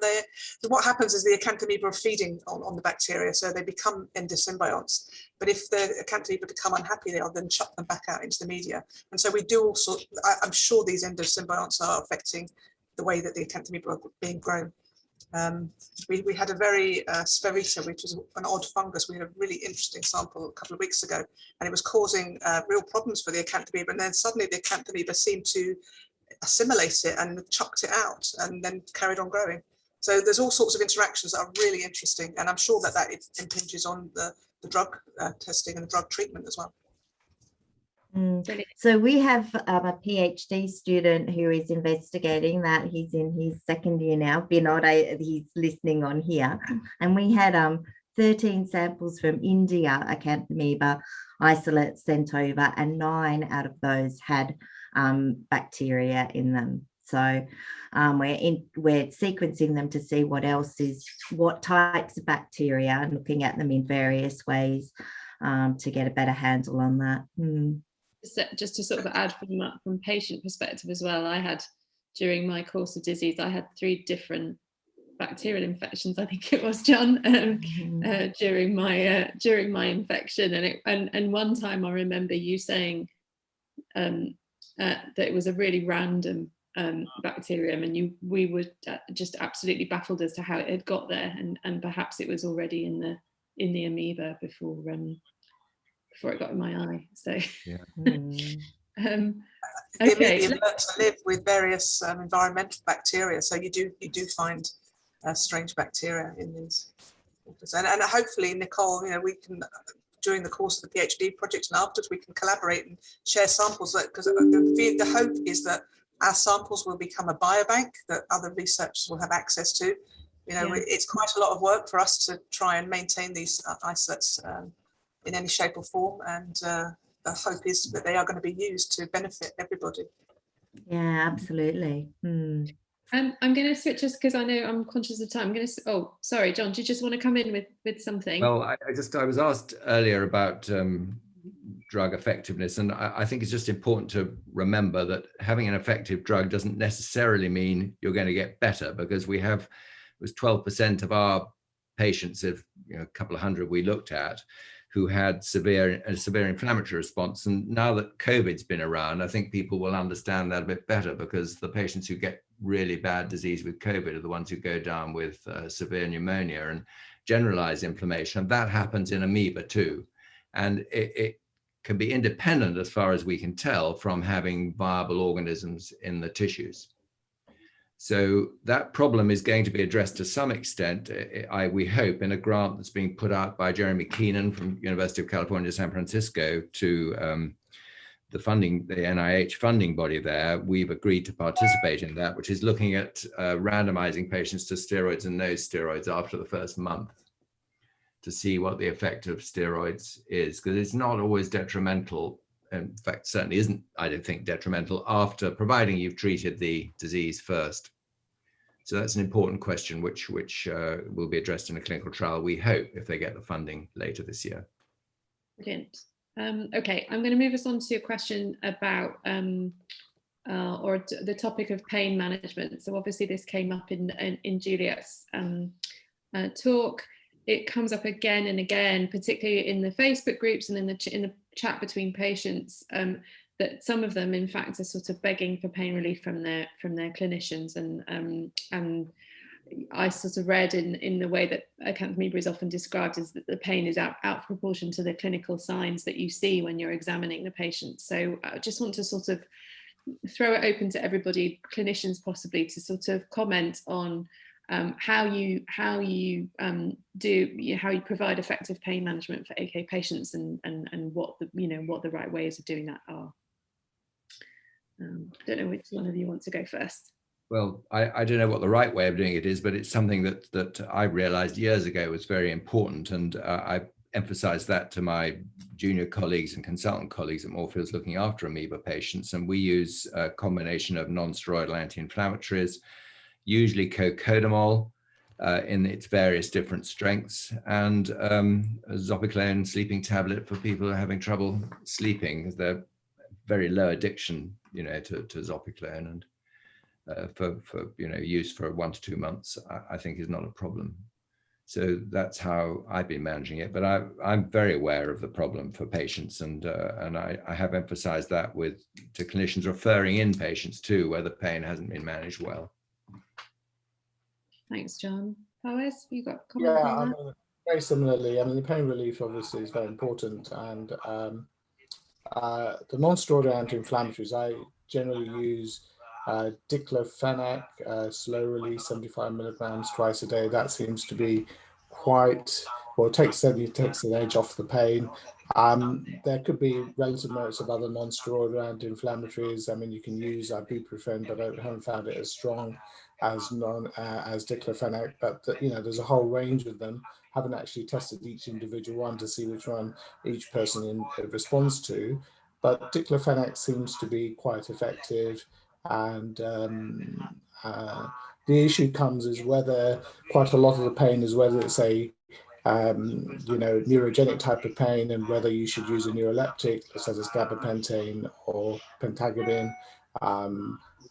what happens is the Acanthamoeba are feeding on the bacteria, so they become endosymbionts. But if the Acanthamoeba become unhappy, they'll then chuck them back out into the media. And so we do also, I'm sure these endosymbionts are affecting the way that the Acanthamoeba are being grown. We had a very Sphaerita, which is an odd fungus. We had a really interesting sample a couple of weeks ago, and it was causing real problems for the Acanthamoeba. And then suddenly the Acanthamoeba seemed to assimilate it and chucked it out and then carried on growing. So there's all sorts of interactions that are really interesting. And I'm sure that that impinges on the drug testing and the drug treatment as well. So we have a PhD student who is investigating that. He's in his second year now. Vinod, he's listening on here. And we had 13 samples from India, Acanthamoeba isolates sent over, and 9 out of those had bacteria in them. So we're sequencing them to see what types of bacteria, and looking at them in various ways to get a better handle on that. Just to sort of add from patient perspective as well, I had, during my course of disease, I had 3 different bacterial infections, I think it was, John, during my infection. And one time I remember you saying that it was a really random bacterium, and we were just absolutely baffled as to how it had got there, and perhaps it was already in the amoeba before it got in my eye. So yeah. Okay. You've learned to live with various environmental bacteria, so you do find strange bacteria in these. And hopefully, Nicole, we can, during the course of the PhD project and afterwards, we can collaborate and share samples, because the hope is that our samples will become a biobank that other researchers will have access to. It's quite a lot of work for us to try and maintain these isolates in any shape or form, and the hope is that they are going to be used to benefit everybody. Yeah, absolutely. I'm going to switch, just because I know I'm conscious of time. I'm going to. Oh, sorry, John. Do you just want to come in with something? Well, I was asked earlier about drug effectiveness, and I think it's just important to remember that having an effective drug doesn't necessarily mean you're going to get better, because it was 12% of our patients, of a couple of hundred we looked at, who had a severe inflammatory response. And now that COVID's been around, I think people will understand that a bit better, because the patients who get really bad disease with COVID are the ones who go down with severe pneumonia and generalized inflammation. That happens in amoeba too. And it can be independent, as far as we can tell, from having viable organisms in the tissues. So that problem is going to be addressed to some extent, we hope, in a grant that's being put out by Jeremy Keenan from University of California, San Francisco, to the NIH funding body there. We've agreed to participate in that, which is looking at randomizing patients to steroids and no steroids after the first month, to see what the effect of steroids is, because it's not always detrimental. In fact, certainly isn't, I don't think, detrimental after, providing you've treated the disease first. So that's an important question, which will be addressed in a clinical trial, we hope, if they get the funding later this year. Brilliant. Okay, I'm going to move us on to a question about or the topic of pain management. So obviously this came up in Juliet's talk. It comes up again and again, particularly in the Facebook groups and in the chat between patients, that some of them, in fact, are sort of begging for pain relief from their clinicians, and I sort of read in the way that Acanthamoeba is often described, is that the pain is out proportion to the clinical signs that you see when you're examining the patient. So I just want to sort of throw it open to everybody, clinicians possibly, to sort of comment on how you provide effective pain management for AK patients, and what the right ways of doing that are. Don't know which one of you wants to go first. Well, I don't know what the right way of doing it is, but it's something that I realized years ago was very important. And emphasize that to my junior colleagues and consultant colleagues at Moorfields looking after amoeba patients. And we use a combination of non-steroidal anti-inflammatories, usually cocodamol in its various different strengths, and a zopiclone sleeping tablet for people who are having trouble sleeping. They're very low addiction, you know, to zopiclone, and for you know, use for 1 to 2 months, I think is not a problem. So that's how I've been managing it. But I'm very aware of the problem for patients, and I have emphasized that to clinicians referring in patients too, where the pain hasn't been managed well. Thanks, John. Powers, have you got a comment Yeah, on I that? mean, very similarly. I mean, the pain relief obviously is very important, and the non-steroidal anti-inflammatories, I generally use diclofenac, slow release, 75 milligrams twice a day. That seems to be quite, well, it takes an edge off the pain. There could be relative merits of other non-steroidal anti-inflammatories. I mean, you can use ibuprofen, but I haven't found it as strong as diclofenac. But you know, there's a whole range of them. Haven't actually tested each individual one to see which one each person responds to. But diclofenac seems to be quite effective, and the issue comes is whether quite a lot of the pain is whether it's a you know, neurogenic type of pain, and whether you should use a neuroleptic such as gabapentin or pentagabin.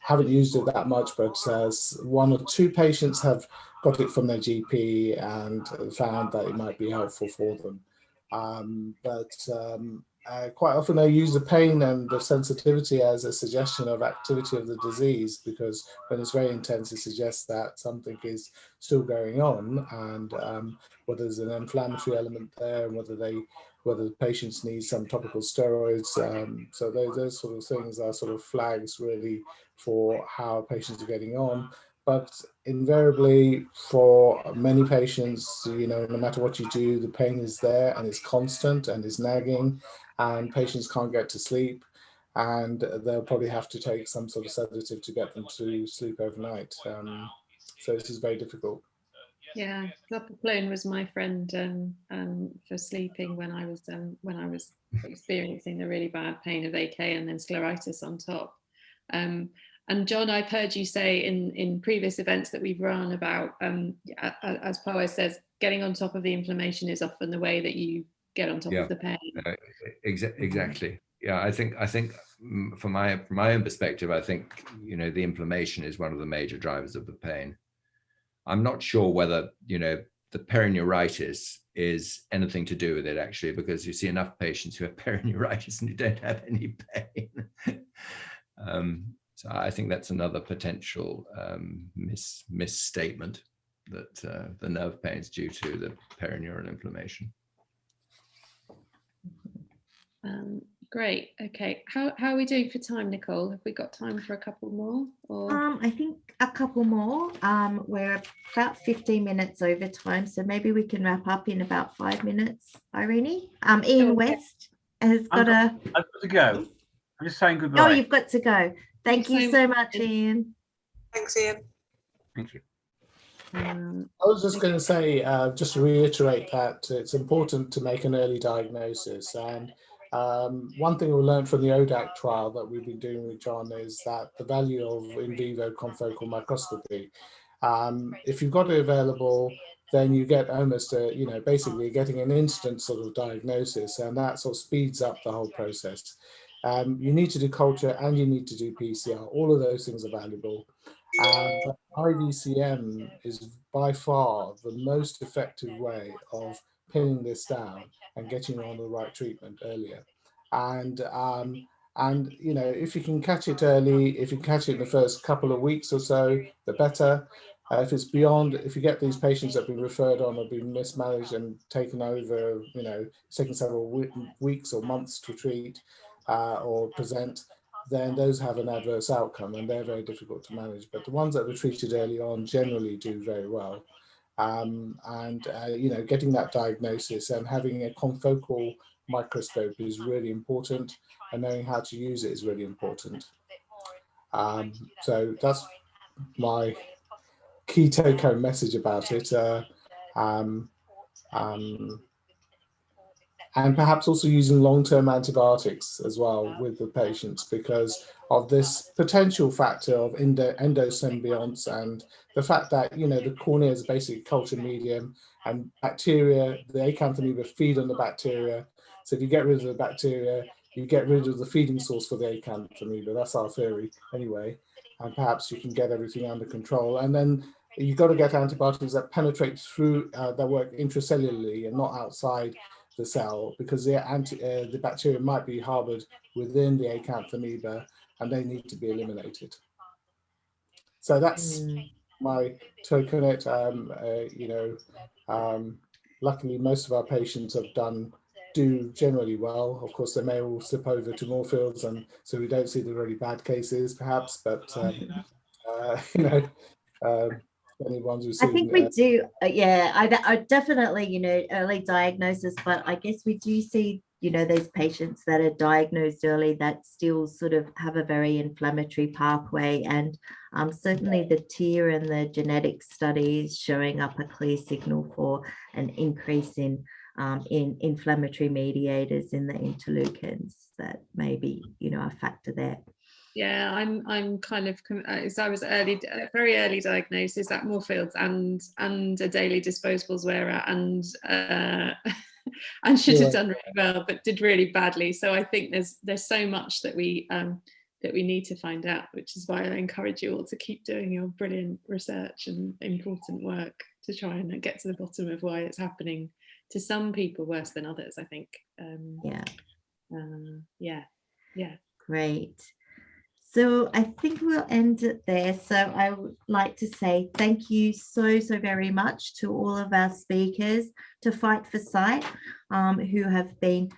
Haven't used it that much, but 1 or 2 patients have got it from their GP and found that it might be helpful for them. Quite often I use the pain and the sensitivity as a suggestion of activity of the disease, because when it's very intense, it suggests that something is still going on, and whether there's an inflammatory element there, and whether the patients need some topical steroids. So those sort of things are sort of flags really for how patients are getting on. But invariably, for many patients, you know, no matter what you do, the pain is there and it's constant and is nagging, and patients can't get to sleep, and they'll probably have to take some sort of sedative to get them to sleep overnight. So this is very difficult. Yeah, zopiclone was my friend for sleeping when I was experiencing the really bad pain of AK and then scleritis on top. And John, I've heard you say in previous events that we've run about, as Powers says, getting on top of the inflammation is often the way that you get on top of the pain. Exactly. Yeah, I think from my own perspective, I think, you know, the inflammation is one of the major drivers of the pain. I'm not sure whether, you know, the perineuritis is anything to do with it, actually, because you see enough patients who have perineuritis and who don't have any pain. So I think that's another potential misstatement, that the nerve pain is due to the perineural inflammation. Great. Okay. How are we doing for time, Nicole? Have we got time for a couple more? Or? I think a couple more. We're about 15 minutes over time, so maybe we can wrap up in about 5 minutes. Irene, Ian West has got I've got to go. I'm just saying goodbye. Oh, you've got to go. Thank you so much, Ian. Thanks, Ian. Thank you. I was just going to say, just to reiterate that it's important to make an early diagnosis. And one thing we learned from the ODAC trial that we've been doing with John is that the value of in vivo confocal microscopy. If you've got it available, then you get almost a, you know, basically getting an instant sort of diagnosis, and that sort of speeds up the whole process. You need to do culture and you need to do PCR. All of those things are valuable. But IVCM is by far the most effective way of pinning this down and getting on the right treatment earlier. And you know, if you can catch it early, if you catch it in the first couple of weeks or so, the better. If it's beyond, if you get these patients that have been referred on or been mismanaged and taken over, you know, it's taken several weeks or months to treat or present, then those have an adverse outcome and they're very difficult to manage. But the ones that were treated early on generally do very well. You know, getting that diagnosis and having a confocal microscope is really important, and knowing how to use it is really important. So that's my key take-home message about it. and perhaps also using long-term antibiotics as well with the patients because of this potential factor of endosymbionts and the fact that, you know, the cornea is basically culture medium and bacteria, the acanthamoeba feed on the bacteria. So if you get rid of the bacteria, you get rid of the feeding source for the acanthamoeba. That's our theory anyway. And perhaps you can get everything under control. And then you've got to get antibiotics that penetrate through, that work intracellularly and not outside the cell, because the bacteria might be harbored within the acanthamoeba and they need to be eliminated. So that's my take on it. You know, luckily most of our patients do generally well. Of course, they may all slip over to Moorfields, and so we don't see the really bad cases, perhaps. But you know, anyone's I receiving. think we do. Yeah, I definitely, you know, early diagnosis, but I guess we do see, you know, those patients that are diagnosed early that still sort of have a very inflammatory pathway, and certainly the TEER and the genetic studies showing up a clear signal for an increase in inflammatory mediators in the interleukins that may be, you know, a factor there. Yeah, I'm kind of, so I was very early diagnosis at Moorfields and a daily disposables wearer, and and should have done really well, but did really badly. So I think there's so much that we need to find out, which is why I encourage you all to keep doing your brilliant research and important work to try and get to the bottom of why it's happening to some people worse than others, I think. Yeah. Great. So I think we'll end it there. So I would like to say thank you so very much to all of our speakers, to Fight for Sight, who have been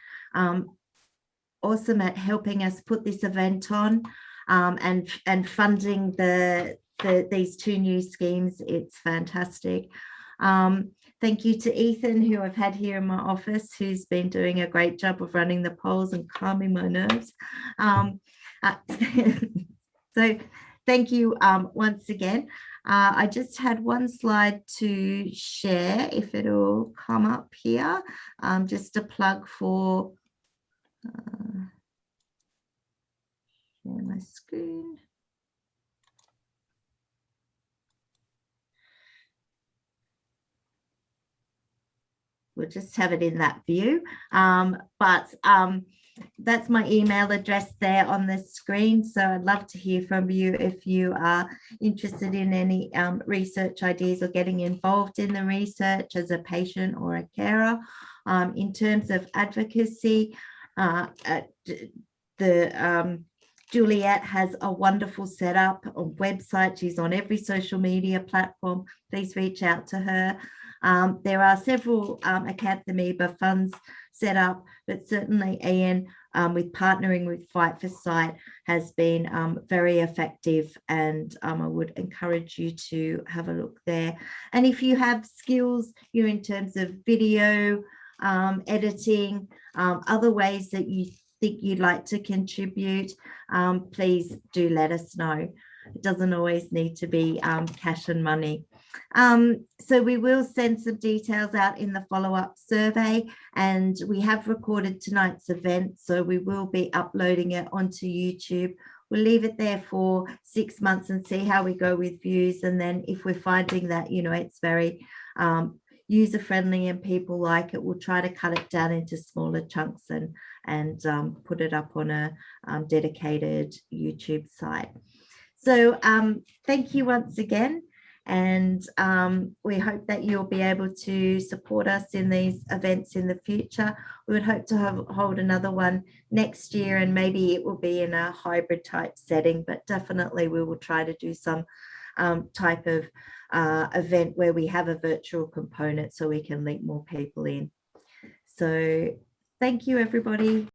awesome at helping us put this event on, and funding these two new schemes. It's fantastic. Thank you to Ethan, who I've had here in my office, who's been doing a great job of running the polls and calming my nerves. So thank you once again. I just had one slide to share, if it'll come up here, just a plug for share my screen. We'll just have it in that view, but that's my email address there on the screen. So I'd love to hear from you if you are interested in any research ideas or getting involved in the research as a patient or a carer. In terms of advocacy, Juliet has a wonderful setup, a website. She's on every social media platform. Please reach out to her. There are several acanthamoeba funds set up, but certainly Ian, with partnering with Fight for Sight, has been very effective, and I would encourage you to have a look there. And if you have skills, you know, in terms of video editing, other ways that you think you'd like to contribute, please do let us know. It doesn't always need to be cash and money. So we will send some details out in the follow-up survey, and we have recorded tonight's event, so we will be uploading it onto YouTube. We'll leave it there for 6 months and see how we go with views, and then if we're finding that, you know, it's very user-friendly and people like it, we'll try to cut it down into smaller chunks and put it up on a dedicated YouTube site. So thank you once again, and we hope that you'll be able to support us in these events in the future. We would hope to hold another one next year, and maybe it will be in a hybrid type setting, but definitely we will try to do some type of event where we have a virtual component so we can link more people in. So thank you, everybody.